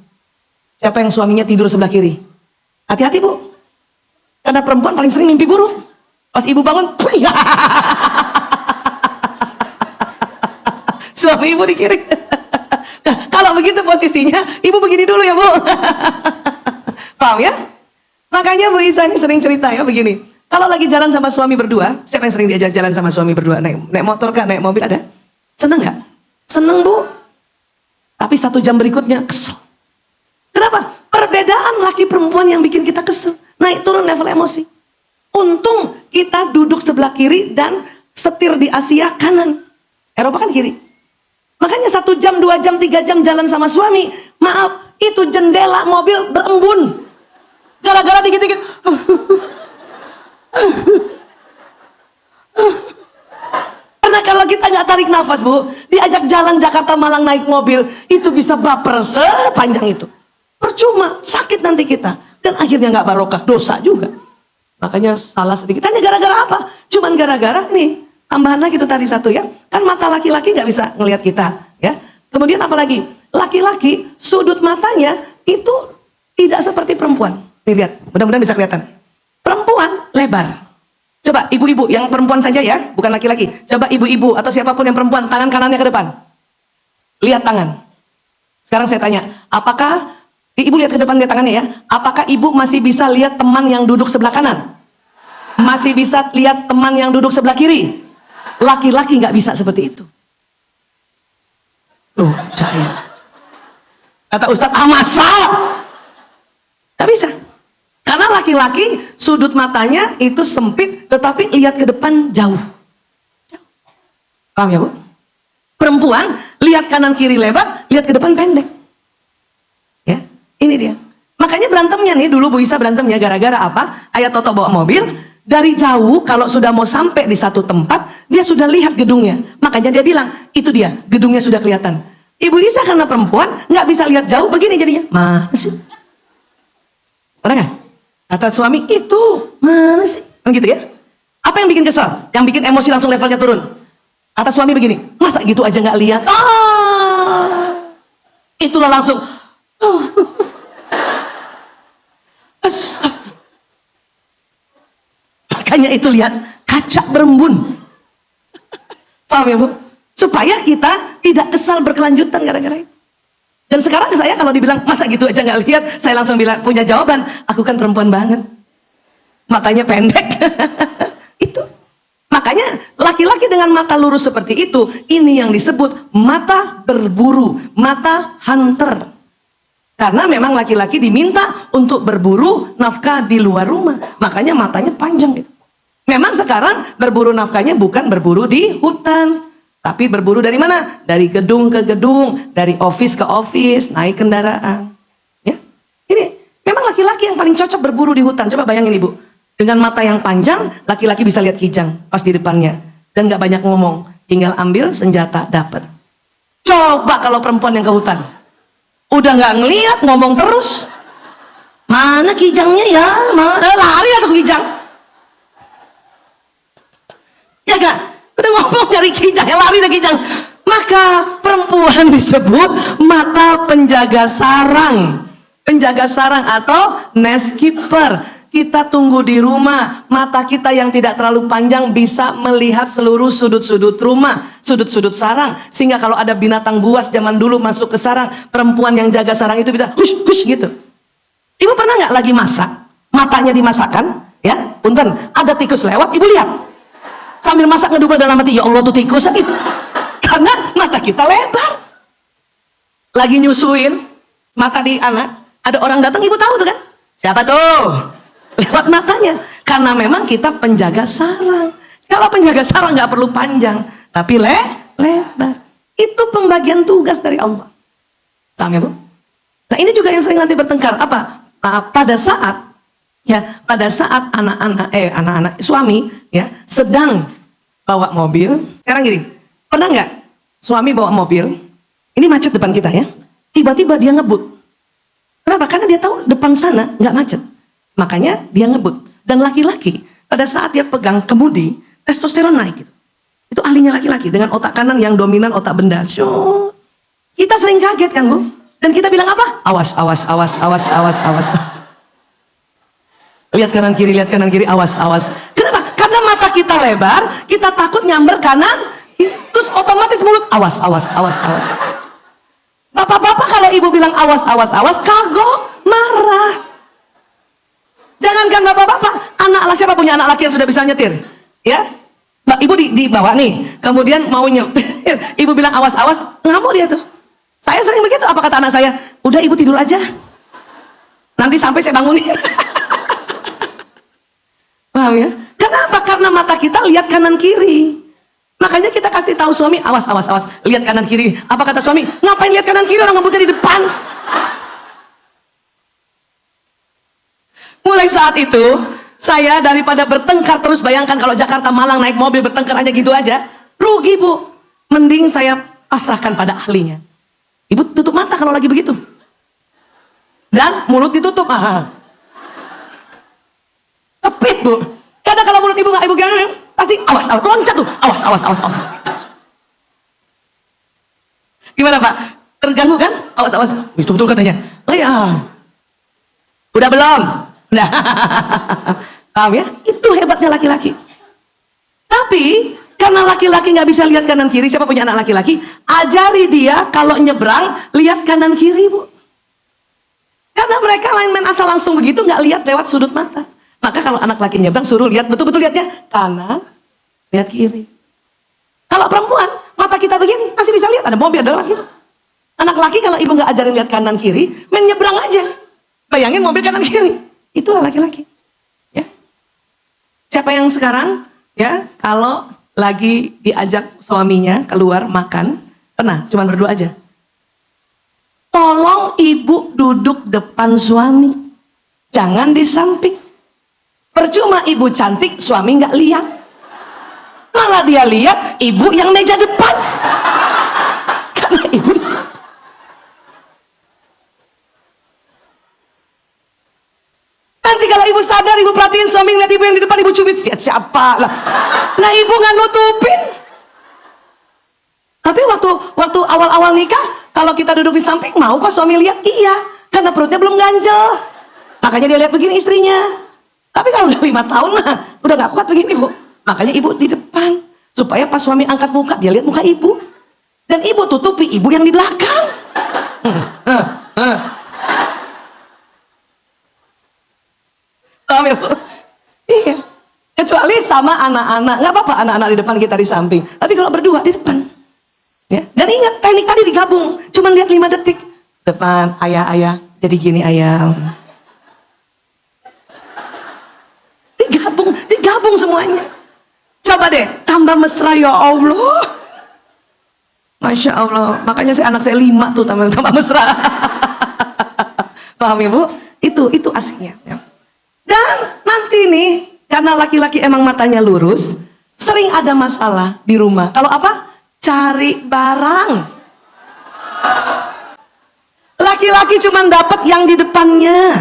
Siapa yang suaminya tidur sebelah kiri? Hati-hati Bu. Karena perempuan paling sering mimpi buruk. Pas ibu bangun, suami ibu di kiri. Nah, kalau begitu posisinya, ibu begini dulu ya Bu. Paham ya? Makanya Bu Isa ini sering cerita ya begini. Kalau lagi jalan sama suami berdua, siapa yang sering diajak jalan sama suami berdua? Naik motor kah? Naik mobil ada? Seneng nggak? Seneng Bu. Tapi 1 jam berikutnya kesel. Kenapa? Perbedaan laki perempuan yang bikin kita kesel. Naik turun level emosi. Untung kita duduk sebelah kiri dan setir di Asia kanan. Eropa kan kiri. Makanya 1 jam, 2 jam, 3 jam jalan sama suami. Maaf, itu jendela mobil berembun. Gara-gara dikit-dikit. Karena kalau kita nggak tarik nafas Bu, diajak jalan Jakarta Malang naik mobil, itu bisa baper sepanjang itu. Percuma, sakit nanti kita. Dan akhirnya nggak barokah, dosa juga. Makanya salah sedikit. Hanya gara-gara apa? Cuman gara-gara nih, tambahan lagi itu tadi 1 ya. Kan mata laki-laki nggak bisa ngelihat kita ya. Kemudian apalagi? Laki-laki sudut matanya itu tidak seperti perempuan. Nih lihat, mudah-mudahan bisa kelihatan. Perempuan lebar. Coba ibu-ibu yang perempuan saja ya, bukan laki-laki. Coba ibu-ibu atau siapapun yang perempuan, tangan kanannya ke depan. Lihat tangan. Sekarang saya tanya, apakah ibu lihat ke depan, lihat tangannya ya? Apakah ibu masih bisa lihat teman yang duduk sebelah kanan? Masih bisa lihat teman yang duduk sebelah kiri? Laki-laki nggak bisa seperti itu. Loh, saya. Kata Ustadz, masa? Nggak bisa. Karena laki-laki sudut matanya itu sempit, tetapi lihat ke depan jauh. Paham ya Bu? Perempuan lihat kanan kiri lebar, lihat ke depan pendek. Ya, ini dia. Makanya berantemnya nih, dulu Bu Isa berantemnya gara-gara apa? Ayah Toto bawa mobil, dari jauh kalau sudah mau sampai di satu tempat, dia sudah lihat gedungnya. Makanya dia bilang, itu dia, gedungnya sudah kelihatan. Ibu Isa karena perempuan, nggak bisa lihat jauh, begini jadinya. Mana sih? Pernah nggak? Kata suami, itu mana sih? Kan gitu ya? Apa yang bikin kesel? Yang bikin emosi langsung levelnya turun? Kata suami begini, masa gitu aja nggak lihat? Itulah langsung. Makanya itu lihat kaca berembun. Paham ya Bu? Supaya kita tidak kesal berkelanjutan gara-gara itu. Dan sekarang saya kalau dibilang masa gitu aja nggak lihat, saya langsung bilang punya jawaban. Aku kan perempuan banget, matanya pendek. Itu makanya laki-laki dengan mata lurus seperti itu, ini yang disebut mata berburu, mata hunter. Karena memang laki-laki diminta untuk berburu nafkah di luar rumah, makanya matanya panjang gitu. Memang sekarang berburu nafkahnya bukan berburu di hutan, tapi berburu dari mana? Dari gedung ke gedung, dari office ke office, naik kendaraan. Ya, ini memang laki-laki yang paling cocok berburu di hutan. Coba bayangin Ibu, dengan mata yang panjang, laki-laki bisa lihat kijang pas di depannya, dan gak banyak ngomong, tinggal ambil senjata dapat. Coba kalau perempuan yang ke hutan, udah nggak ngelihat, ngomong terus, mana kijangnya ya, mana lari atau kijang, ya kan? Udah ngomong dari kijang, lari dari kijang. Maka perempuan disebut mata penjaga sarang, penjaga sarang atau nest keeper. Kita tunggu di rumah, mata kita yang tidak terlalu panjang bisa melihat seluruh sudut-sudut rumah, sudut-sudut sarang, sehingga kalau ada binatang buas zaman dulu masuk ke sarang, perempuan yang jaga sarang itu bisa hush hush gitu. Ibu pernah nggak lagi masak, matanya dimasakan, ya, punten, ada tikus lewat, ibu lihat, sambil masak ngedubel dalam hati, ya Allah tuh tikus, gitu. Karena mata kita lebar. Lagi nyusuin, mata di anak, ada orang datang, ibu tahu tuh kan, siapa tuh? Lewat matanya. Karena memang kita penjaga sarang. Kalau penjaga sarang nggak perlu panjang, tapi lebar. Itu pembagian tugas dari Allah. Paham ya Bu? Nah ini juga yang sering nanti bertengkar. Apa? Pada saat anak-anak suami ya sedang bawa mobil. Sekarang gini, pernah nggak suami bawa mobil, ini macet depan kita ya, tiba-tiba dia ngebut. Kenapa? Karena dia tahu depan sana nggak macet. Makanya dia ngebut. Dan laki-laki pada saat dia pegang kemudi, testosteron naik gitu. Itu ahlinya laki-laki dengan otak kanan yang dominan, otak benda. Syuh. Kita sering kaget kan Bu? Dan kita bilang apa? Awas, awas, awas, awas, awas, awas. Lihat kanan kiri, awas, awas. Kenapa? Karena mata kita lebar, kita takut nyamber kanan, terus otomatis mulut awas, awas, awas, awas. Bapak-bapak kalau ibu bilang awas, awas, awas, kagok, marah. Jangankan bapak-bapak, anak siapa punya anak laki yang sudah bisa nyetir? Ya, ibu dibawa nih, kemudian mau nyetir, ibu bilang awas-awas, ngamuk dia tuh. Saya sering begitu. Apa kata anak saya? Udah ibu tidur aja, nanti sampai saya bangunin. Paham ya? Kenapa? Karena mata kita lihat kanan kiri. Makanya kita kasih tahu suami, awas, awas, awas, lihat kanan kiri. Apa kata suami? Ngapain lihat kanan kiri, orang ngebutnya di depan. Mulai saat itu, saya daripada bertengkar terus, bayangkan kalau Jakarta Malang naik mobil bertengkar aja gitu aja, rugi Bu. Mending saya pasrahkan pada ahlinya. Ibu tutup mata kalau lagi begitu. Dan mulut ditutup. Kepit Bu. Karena kalau mulut ibu nggak ibu ganggu, pasti awas, awas, loncat tuh. Awas, awas, awas, awas. Gimana Pak? Terganggu kan? Awas, awas. Itu betul katanya. Oh ya. Udah belum? Nah, paham ya? Itu hebatnya laki-laki. Tapi karena laki-laki nggak bisa lihat kanan kiri, siapa punya anak laki-laki? Ajari dia kalau nyebrang lihat kanan kiri Bu. Karena mereka main-main asal langsung begitu, nggak lihat lewat sudut mata. Maka kalau anak laki nyebrang suruh lihat betul-betul lihatnya kanan, lihat kiri. Kalau perempuan mata kita begini masih bisa lihat ada mobil ada lewat gitu. Anak laki kalau ibu nggak ajarin lihat kanan kiri, main nyebrang aja. Bayangin mobil kanan kiri. Itulah laki-laki. Ya. Siapa yang sekarang ya kalau lagi diajak suaminya keluar makan, pernah cuman berdua aja. Tolong ibu duduk depan suami, jangan di samping. Percuma ibu cantik, suami nggak lihat. Malah dia lihat ibu yang meja depan. Karena ibu di samping. Nanti kalau ibu sadar, ibu perhatiin suami ngeliat ibu yang di depan, ibu cubit, lihat siapa lah. Nah ibu nggak nutupin. Tapi waktu awal-awal nikah, kalau kita duduk di samping, mau kok suami lihat? Iya, karena perutnya belum ganjel. Makanya dia lihat begini istrinya. Tapi kalau udah 5 tahun mah, udah gak kuat begini bu. Makanya ibu di depan. Supaya pas suami angkat muka, dia lihat muka ibu. Dan ibu tutupi ibu yang di belakang. Paham ya bu? Iya. Kecuali sama anak-anak. Gak apa-apa anak-anak di depan, kita di samping. Tapi kalau berdua di depan. Ya. Dan ingat, teknik tadi digabung. Cuman lihat 5 detik. Depan, ayah, jadi gini ayah. Digabung semuanya. Coba deh, tambah mesra ya Allah. Masya Allah. Makanya anak saya 5 tuh tambah mesra. Paham ibu? Itu asiknya. Ya. Dan nanti nih, karena laki-laki emang matanya lurus, sering ada masalah di rumah. Kalau apa? Cari barang. Laki-laki cuma dapat yang di depannya.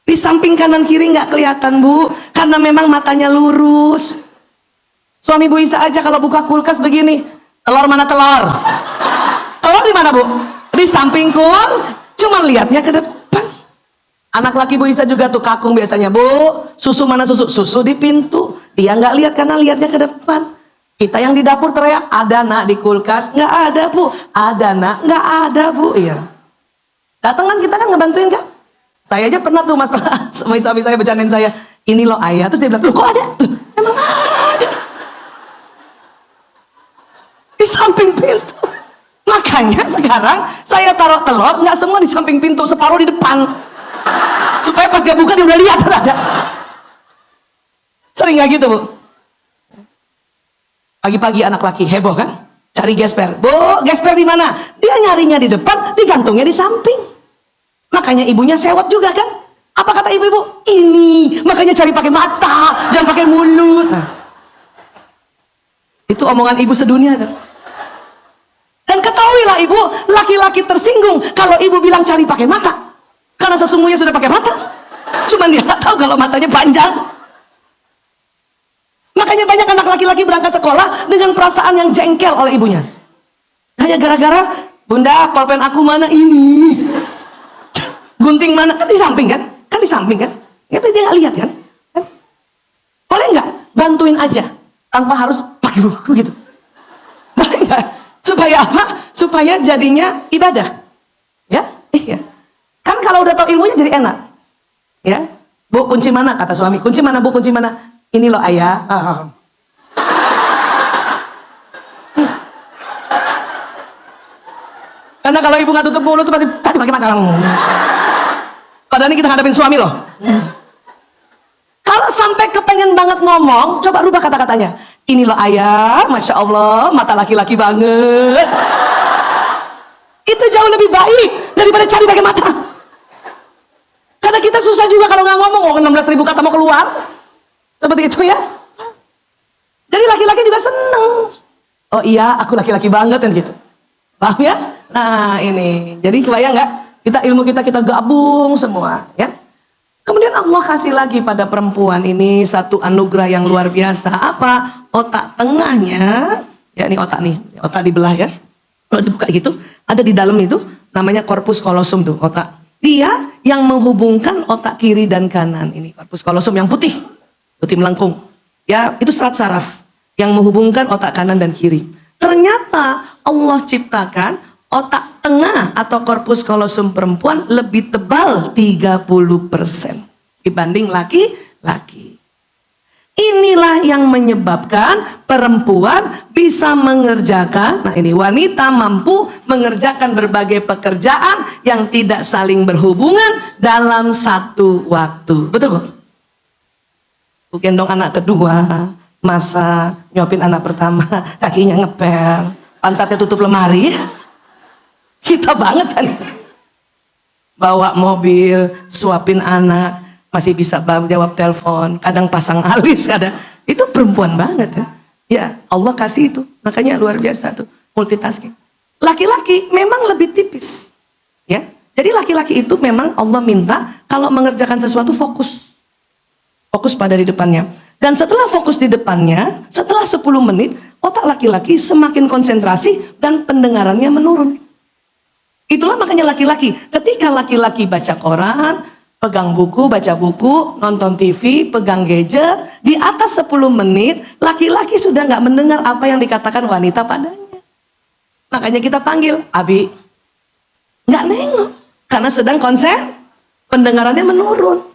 Di samping kanan kiri nggak kelihatan bu, karena memang matanya lurus. Suami Bu Isa aja kalau buka kulkas begini, telur mana telur? Telur di mana bu? Di samping kulkas, cuman lihatnya ke depan. Anak laki Bu Isa juga tuh kakung biasanya bu, susu mana susu? Susu di pintu, dia nggak lihat karena lihatnya ke depan. Kita yang di dapur teriak, ada nak di kulkas? Nggak ada bu. Ada nak? Nggak ada bu. Iya. Datang kan kita kan ngebantuin kan? Saya aja pernah tuh masalah suami saya bercandain saya, ini loh ayah. Terus dia bilang, loh kok ada? Loh, emang ada. Di samping pintu. Makanya sekarang saya taruh telur, nggak semua di samping pintu, separuh di depan. Supaya pas dia buka dia udah lihat ada. Sering nggak gitu bu? Pagi-pagi anak laki heboh kan? Cari gesper. Bu, gesper di mana? Dia nyarinya di depan, digantungnya di samping. Makanya ibunya sewot juga kan? Apa kata ibu-ibu? Ini, makanya cari pakai mata, jangan pakai mulut. Nah, itu omongan ibu sedunia kan? Dan ketahuilah ibu, laki-laki tersinggung kalau ibu bilang cari pakai mata. Karena sesungguhnya sudah pakai mata. Cuman dia nggak tahu kalau matanya panjang. Makanya banyak anak laki-laki berangkat sekolah dengan perasaan yang jengkel oleh ibunya. Hanya gara-gara, bunda, pulpen aku mana ini? Gunting mana? Kan di samping kan? Kan di samping kan? Ya, dia nggak lihat kan? Boleh nggak? Bantuin aja. Tanpa harus pakai buku gitu. Boleh nggak? Supaya apa? Supaya jadinya ibadah. Ya? Iya. Kan kalau udah tahu ilmunya jadi enak. Ya? Bu, kunci mana? Kata suami. Kunci mana bu? Kunci mana? Ini loh ayah. Karena kalau ibu nggak tutup mulut tuh pasti tadi pakai mata. Padahal ini kita hadapin suami loh. Kalau sampai kepengen banget ngomong, coba rubah kata-katanya. Ini loh ayah, masya Allah, mata laki-laki banget. Itu jauh lebih baik daripada cari pakai mata. Karena kita susah juga kalau nggak ngomong. 16.000 kata mau keluar. Seperti itu ya. Jadi laki-laki juga seneng. Oh iya, aku laki-laki banget kan gitu. Paham ya? Nah ini, jadi kebayang nggak? Ilmu kita gabung semua, ya. Kemudian Allah kasih lagi pada perempuan ini satu anugerah yang luar biasa. Apa? Otak tengahnya, ya ini otak nih, otak dibelah ya. Kalau dibuka gitu, ada di dalam itu namanya corpus callosum tuh otak. Dia yang menghubungkan otak kiri dan kanan. Ini corpus callosum yang putih melengkung. Ya itu serat saraf yang menghubungkan otak kanan dan kiri. Ternyata Allah ciptakan otak tengah atau corpus callosum perempuan lebih tebal 30% dibanding laki-laki. Inilah yang menyebabkan perempuan bisa mengerjakan, nah ini wanita mampu mengerjakan berbagai pekerjaan yang tidak saling berhubungan dalam satu waktu. Betul, Bu? Gendong anak kedua, masak, nyopin anak pertama, kakinya ngepel, pantatnya tutup lemari. Kita banget kan. Bawa mobil, suapin anak, masih bisa jawab telepon, kadang pasang alis, kadang itu perempuan banget ya. Ya Allah kasih itu, makanya luar biasa tuh multitasking. Laki-laki memang lebih tipis, ya. Jadi laki-laki itu memang Allah minta kalau mengerjakan sesuatu fokus pada di depannya. Dan setelah fokus di depannya, setelah 10 menit, otak laki-laki semakin konsentrasi dan pendengarannya menurun. Itulah makanya laki-laki, ketika laki-laki baca koran, pegang buku, baca buku, nonton TV, pegang gadget, di atas 10 menit, laki-laki sudah nggak mendengar apa yang dikatakan wanita padanya. Makanya kita panggil, Abi, nggak nengok, karena sedang konsen, pendengarannya menurun.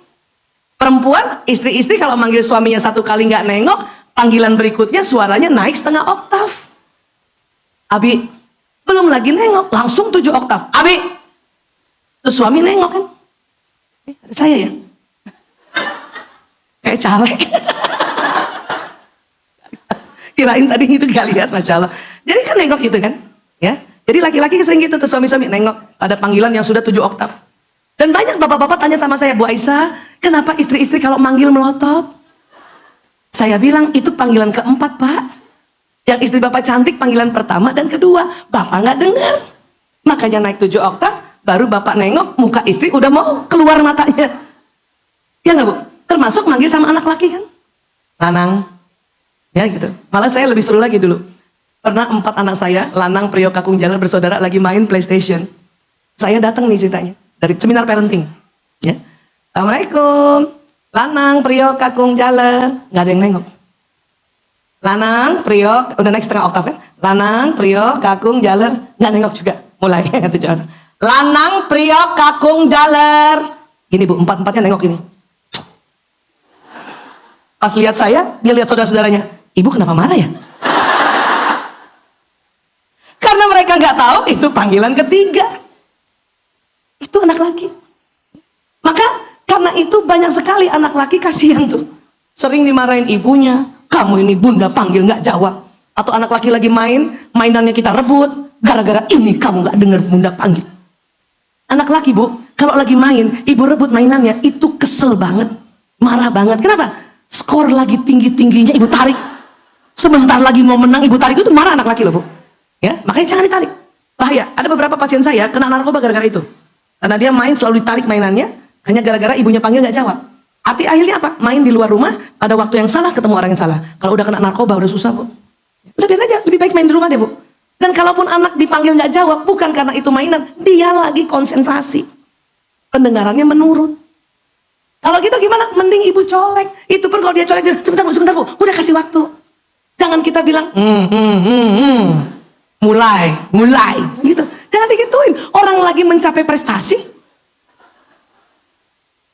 Perempuan, istri-istri kalau manggil suaminya 1 kali nggak nengok, panggilan berikutnya suaranya naik setengah oktav. Abi, belum lagi nengok, langsung 7 oktav. Abi, terus suami nengok kan? Ada saya ya? Kayak caleg. Kirain tadi itu gak lihat, Masya Allah. Jadi kan nengok gitu kan? Ya. Jadi laki-laki sering gitu tuh, suami-suami nengok pada panggilan yang sudah 7 oktav. Dan banyak bapak-bapak tanya sama saya, Bu Aisyah, kenapa istri-istri kalau manggil melotot? Saya bilang, itu panggilan keempat, Pak. Yang istri bapak cantik panggilan pertama dan kedua, bapak nggak dengar. Makanya naik 7 oktav, baru bapak nengok, muka istri udah mau keluar matanya. Ya nggak, Bu? Termasuk manggil sama anak laki kan? Lanang. Ya gitu. Malah saya lebih seru lagi dulu. Pernah 4 anak saya, Lanang, Priok, Kakung, Jaler, bersaudara lagi main PlayStation. Saya datang nih ceritanya. Dari seminar parenting. Ya. Assalamualaikum. Lanang, Priok, Kakung, Jaler. Nggak ada yang nengok. Lanang, Priok, udah naik setengah oktav ya. Lanang, Priok, Kakung, Jaler. Nggak nengok juga. Mulai. Lanang, Priok, Kakung, Jaler. Gini Bu, 4-4-nya nengok ini. Pas lihat saya, dia lihat saudara-saudaranya. Ibu kenapa marah ya? Karena mereka nggak tahu itu panggilan ketiga. Itu anak laki. Maka karena itu banyak sekali anak laki kasihan tuh. Sering dimarahin ibunya. Kamu ini bunda panggil nggak jawab. Atau anak laki lagi main, mainannya kita rebut. Gara-gara ini kamu nggak dengar bunda panggil. Anak laki Bu, kalau lagi main, ibu rebut mainannya, itu kesel banget. Marah banget. Kenapa? Skor lagi tinggi-tingginya ibu tarik. Sebentar lagi mau menang ibu tarik, itu marah anak laki loh Bu. Ya, makanya jangan ditarik. Bahaya. Ada beberapa pasien saya kena narkoba gara-gara itu. Karena dia main selalu ditarik mainannya, hanya gara-gara ibunya panggil nggak jawab. Arti akhirnya apa? Main di luar rumah, pada waktu yang salah ketemu orang yang salah. Kalau udah kena narkoba udah susah Bu. Udah biar aja, lebih baik main di rumah deh Bu. Dan kalaupun anak dipanggil nggak jawab, bukan karena itu mainan, dia lagi konsentrasi. Pendengarannya menurun. Kalau gitu gimana? Mending ibu colek. Itu pun kalau dia colek, sebentar Bu, udah kasih waktu. Jangan kita bilang, mulai, gitu. Jangan digituin. Orang lagi mencapai prestasi.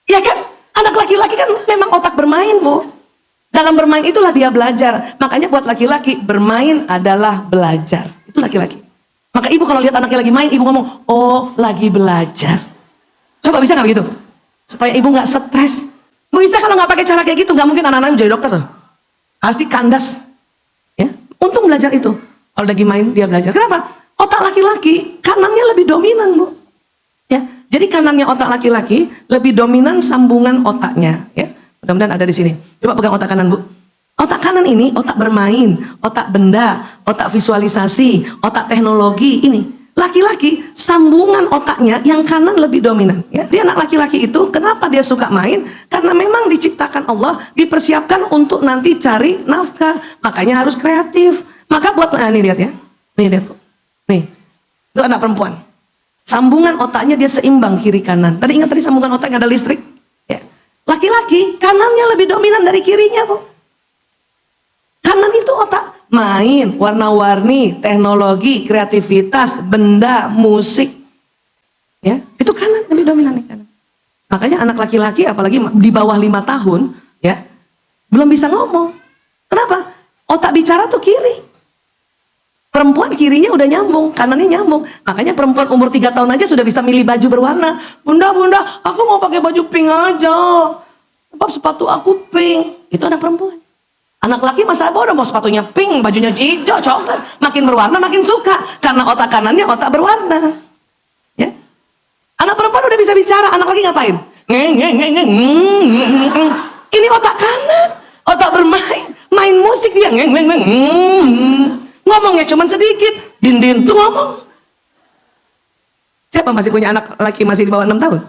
Ya kan? Anak laki-laki kan memang otak bermain, Bu. Dalam bermain itulah dia belajar. Makanya buat laki-laki, bermain adalah belajar. Itu laki-laki. Maka ibu kalau lihat anaknya lagi main, ibu ngomong, oh lagi belajar. Coba bisa nggak begitu? Supaya ibu nggak stres. Bu Isa kalau nggak pakai cara kayak gitu, nggak mungkin anak-anak menjadi dokter tuh. Pasti kandas. Ya, untung belajar itu. Kalau lagi main dia belajar. Kenapa? Otak laki-laki kanannya lebih dominan Bu. Ya, jadi kanannya otak laki-laki lebih dominan sambungan otaknya. Ya, mudah-mudahan ada di sini. Coba pegang otak kanan Bu. Otak kanan ini otak bermain, otak benda, otak visualisasi, otak teknologi ini. Laki-laki sambungan otaknya yang kanan lebih dominan. Ya, dia anak laki-laki itu kenapa dia suka main? Karena memang diciptakan Allah dipersiapkan untuk nanti cari nafkah. Makanya harus kreatif. Maka buat ini lihat ya. Nih lihat Bu. Nih, itu anak perempuan. Sambungan otaknya dia seimbang kiri kanan. Tadi ingat tadi sambungan otaknya ada listrik. Ya. Laki-laki kanannya lebih dominan dari kirinya Bu. Kanan itu otak main, warna-warni, teknologi, kreativitas, benda, musik. Ya, itu kanan lebih dominan nih kanan. Makanya anak laki-laki apalagi di bawah 5 tahun, ya, belum bisa ngomong. Kenapa? Otak bicara tuh kiri. Perempuan kirinya udah nyambung, kanannya nyambung. Makanya perempuan umur 3 tahun aja sudah bisa milih baju berwarna. Bunda, aku mau pakai baju pink aja. Sebab sepatu aku pink. Itu anak perempuan. Anak laki masa bodoh mau sepatunya pink, bajunya hijau, coklat. Makin berwarna makin suka. Karena otak kanannya otak berwarna. Ya. Anak perempuan udah bisa bicara, anak laki ngapain? Ini otak kanan, otak bermain, main musik dia. Ngomongnya cuman sedikit, din tuh ngomong. Siapa masih punya anak laki masih di bawah 6 tahun?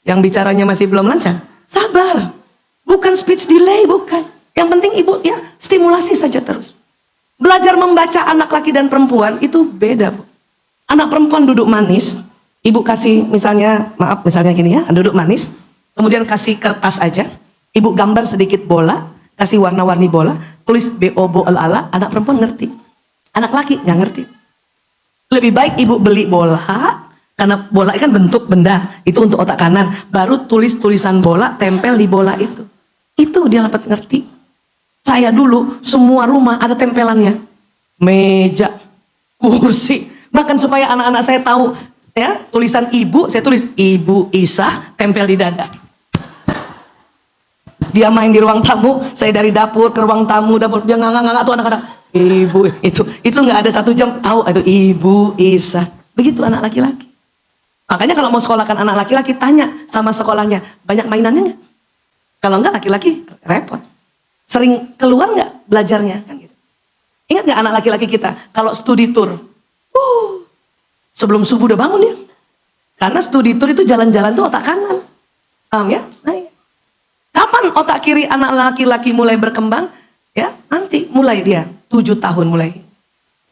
Yang bicaranya masih belum lancar? Sabar. Bukan speech delay, bukan. Yang penting ibu ya stimulasi saja terus. Belajar membaca anak laki dan perempuan itu beda, Bu. Anak perempuan duduk manis, ibu kasih misalnya, maaf misalnya gini ya, duduk manis, kemudian kasih kertas aja, ibu gambar sedikit bola, kasih warna-warni bola, tulis BOBOLALA, anak perempuan ngerti. Anak laki nggak ngerti. Lebih baik ibu beli bola, karena bola kan bentuk benda, itu untuk otak kanan. Baru tulis tulisan bola, tempel di bola itu. Itu dia dapat ngerti. Saya dulu semua rumah ada tempelannya, meja, kursi, bahkan supaya anak-anak saya tahu ya tulisan ibu, saya tulis Ibu Isah, tempel di dada. Dia main di ruang tamu, saya dari dapur ke ruang tamu, dapur dia nggak tuh anak-anak. Ibu itu nggak ada 1 jam tahu itu Ibu Isa. Begitu anak laki-laki. Makanya kalau mau sekolahkan anak laki-laki tanya sama sekolahnya banyak mainannya nggak? Kalau nggak laki-laki repot. Sering keluar nggak belajarnya kan gitu. Ingat nggak anak laki-laki kita kalau studi tour? Sebelum subuh udah bangun ya. Karena studi tour itu jalan-jalan tuh otak kanan. Paham ya? Nah, ya. Kapan otak kiri anak laki-laki mulai berkembang? Ya, nanti mulai dia 7 tahun mulai.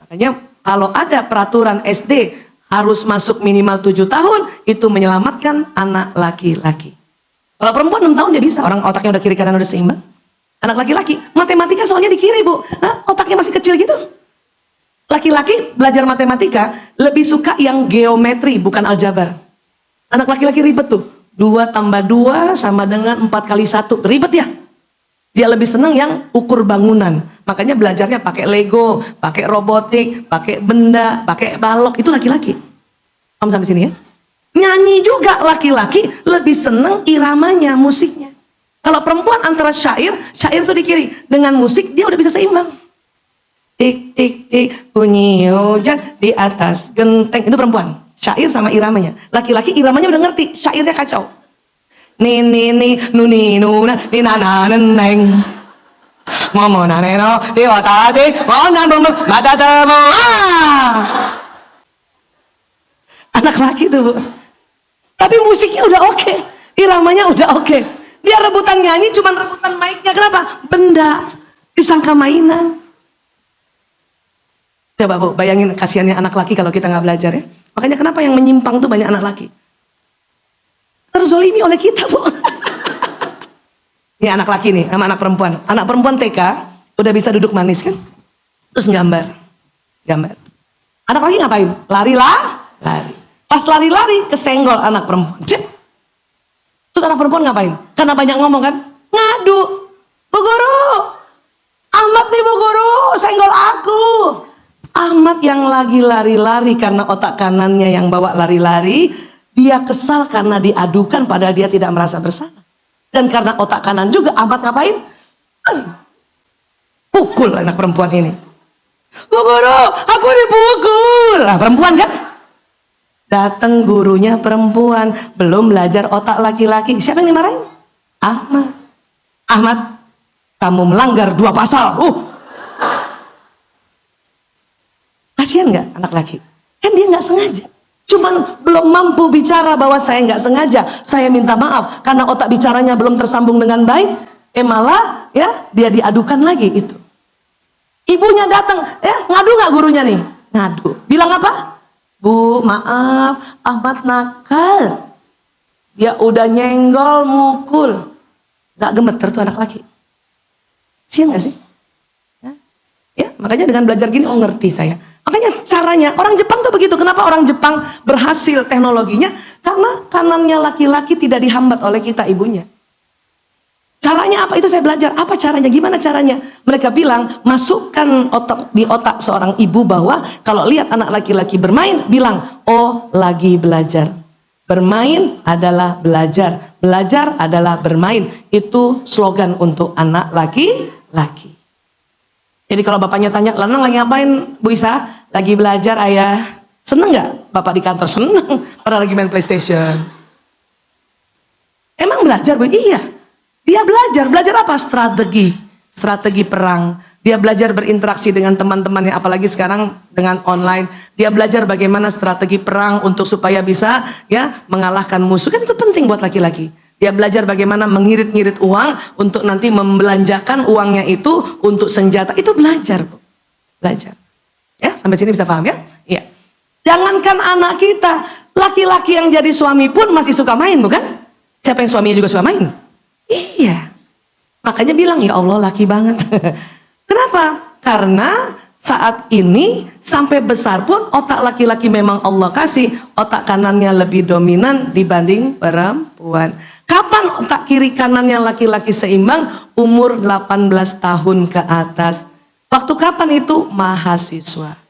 Makanya kalau ada peraturan SD harus masuk minimal 7 tahun, itu menyelamatkan anak laki-laki. Kalau perempuan 6 tahun dia bisa, orang otaknya udah kiri kanan udah seimbang. Anak laki-laki, matematika soalnya di kiri, Bu. Nah, otaknya masih kecil gitu. Laki-laki belajar matematika lebih suka yang geometri, bukan aljabar. Anak laki-laki ribet tuh. 2 tambah 2 sama dengan 4 kali 1. Ribet ya? Dia lebih senang yang ukur bangunan. Makanya belajarnya pakai Lego, pakai robotik, pakai benda, pakai balok. Itu laki-laki. Paham sampai sini ya? Nyanyi juga laki-laki lebih senang iramanya, musiknya. Kalau perempuan antara syair itu di kiri. Dengan musik dia udah bisa seimbang. Tik tik tik bunyi hujan di atas genteng. Itu perempuan. Syair sama iramanya. Laki-laki iramanya udah ngerti, syairnya kacau. Ni ni ni nu ni nu na ni na na neng momo na neno tiwa tadi monan bum mata temu. Anak laki tuh, Bu. Tapi musiknya udah oke, iramanya udah oke. Dia rebutan nyanyi, cuman rebutan mic-nya. Kenapa? Benda disangka mainan. Coba, Bu, bayangin kasihannya anak laki kalau kita nggak belajar ya. Makanya kenapa yang menyimpang tuh banyak anak laki. Terzolimi oleh kita, Bu. Ini anak laki nih sama anak perempuan. Anak perempuan TK udah bisa duduk manis kan, terus gambar. Anak laki ngapain? Lari. Pas lari kesenggol anak perempuan. Cep. Terus anak perempuan ngapain? Karena banyak ngomong kan, ngadu. Bu guru, Ahmad nih Bu guru, senggol aku. Ahmad yang lagi lari-lari karena otak kanannya yang bawa lari-lari, dia kesal karena diadukan padahal dia tidak merasa bersalah. Dan karena otak kanan juga, Ahmad ngapain? Pukul anak perempuan ini. Bu guru, aku dipukul. Nah, perempuan kan? Datang gurunya perempuan, belum belajar otak laki-laki. Siapa yang dimarahin? Ahmad. Ahmad, kamu melanggar 2 pasal. Kasihan nggak anak laki? Kan dia nggak sengaja. Cuman belum mampu bicara bahwa saya nggak sengaja. Saya minta maaf karena otak bicaranya belum tersambung dengan baik. Malah ya dia diadukan lagi itu. Ibunya datang, ngadu nggak gurunya nih? Ngadu. Bilang apa? Bu, maaf, Ahmad nakal. Dia udah nyenggol, mukul. Gak gemeter tuh anak laki. Sian gak sih? Ya, makanya dengan belajar gini, ngerti saya. Makanya caranya, orang Jepang tuh begitu. Kenapa orang Jepang berhasil teknologinya? Karena kanannya laki-laki tidak dihambat oleh kita ibunya. Caranya apa? Itu saya belajar. Apa caranya? Gimana caranya? Mereka bilang, masukkan di otak seorang ibu bahwa kalau lihat anak laki-laki bermain, bilang, oh lagi belajar. Bermain adalah belajar. Belajar adalah bermain. Itu slogan untuk anak laki-laki. Jadi kalau bapaknya tanya, Lanang lagi ngapain Bu Isa? Lagi belajar ayah. Seneng gak bapak di kantor? Seneng. Padahal lagi main PlayStation. Emang belajar Bu? Iya. Dia belajar apa? Strategi perang. Dia belajar berinteraksi dengan teman-temannya, apalagi sekarang dengan online. Dia belajar bagaimana strategi perang untuk supaya bisa ya mengalahkan musuh. Kan itu penting buat laki-laki. Dia belajar bagaimana mengirit-ngirit uang untuk nanti membelanjakan uangnya itu untuk senjata. Itu belajar, Bu. Belajar. Ya, sampai sini bisa paham ya? Iya. Jangankan anak kita, laki-laki yang jadi suami pun masih suka main, bukan? Siapa yang suaminya juga suka main? Iya. Makanya bilang, ya Allah laki banget. Kenapa? Karena saat ini sampai besar pun otak laki-laki memang Allah kasih, otak kanannya lebih dominan dibanding perempuan. Kapan otak kiri kanannya laki-laki seimbang? Umur 18 tahun ke atas. Waktu kapan itu? Mahasiswa.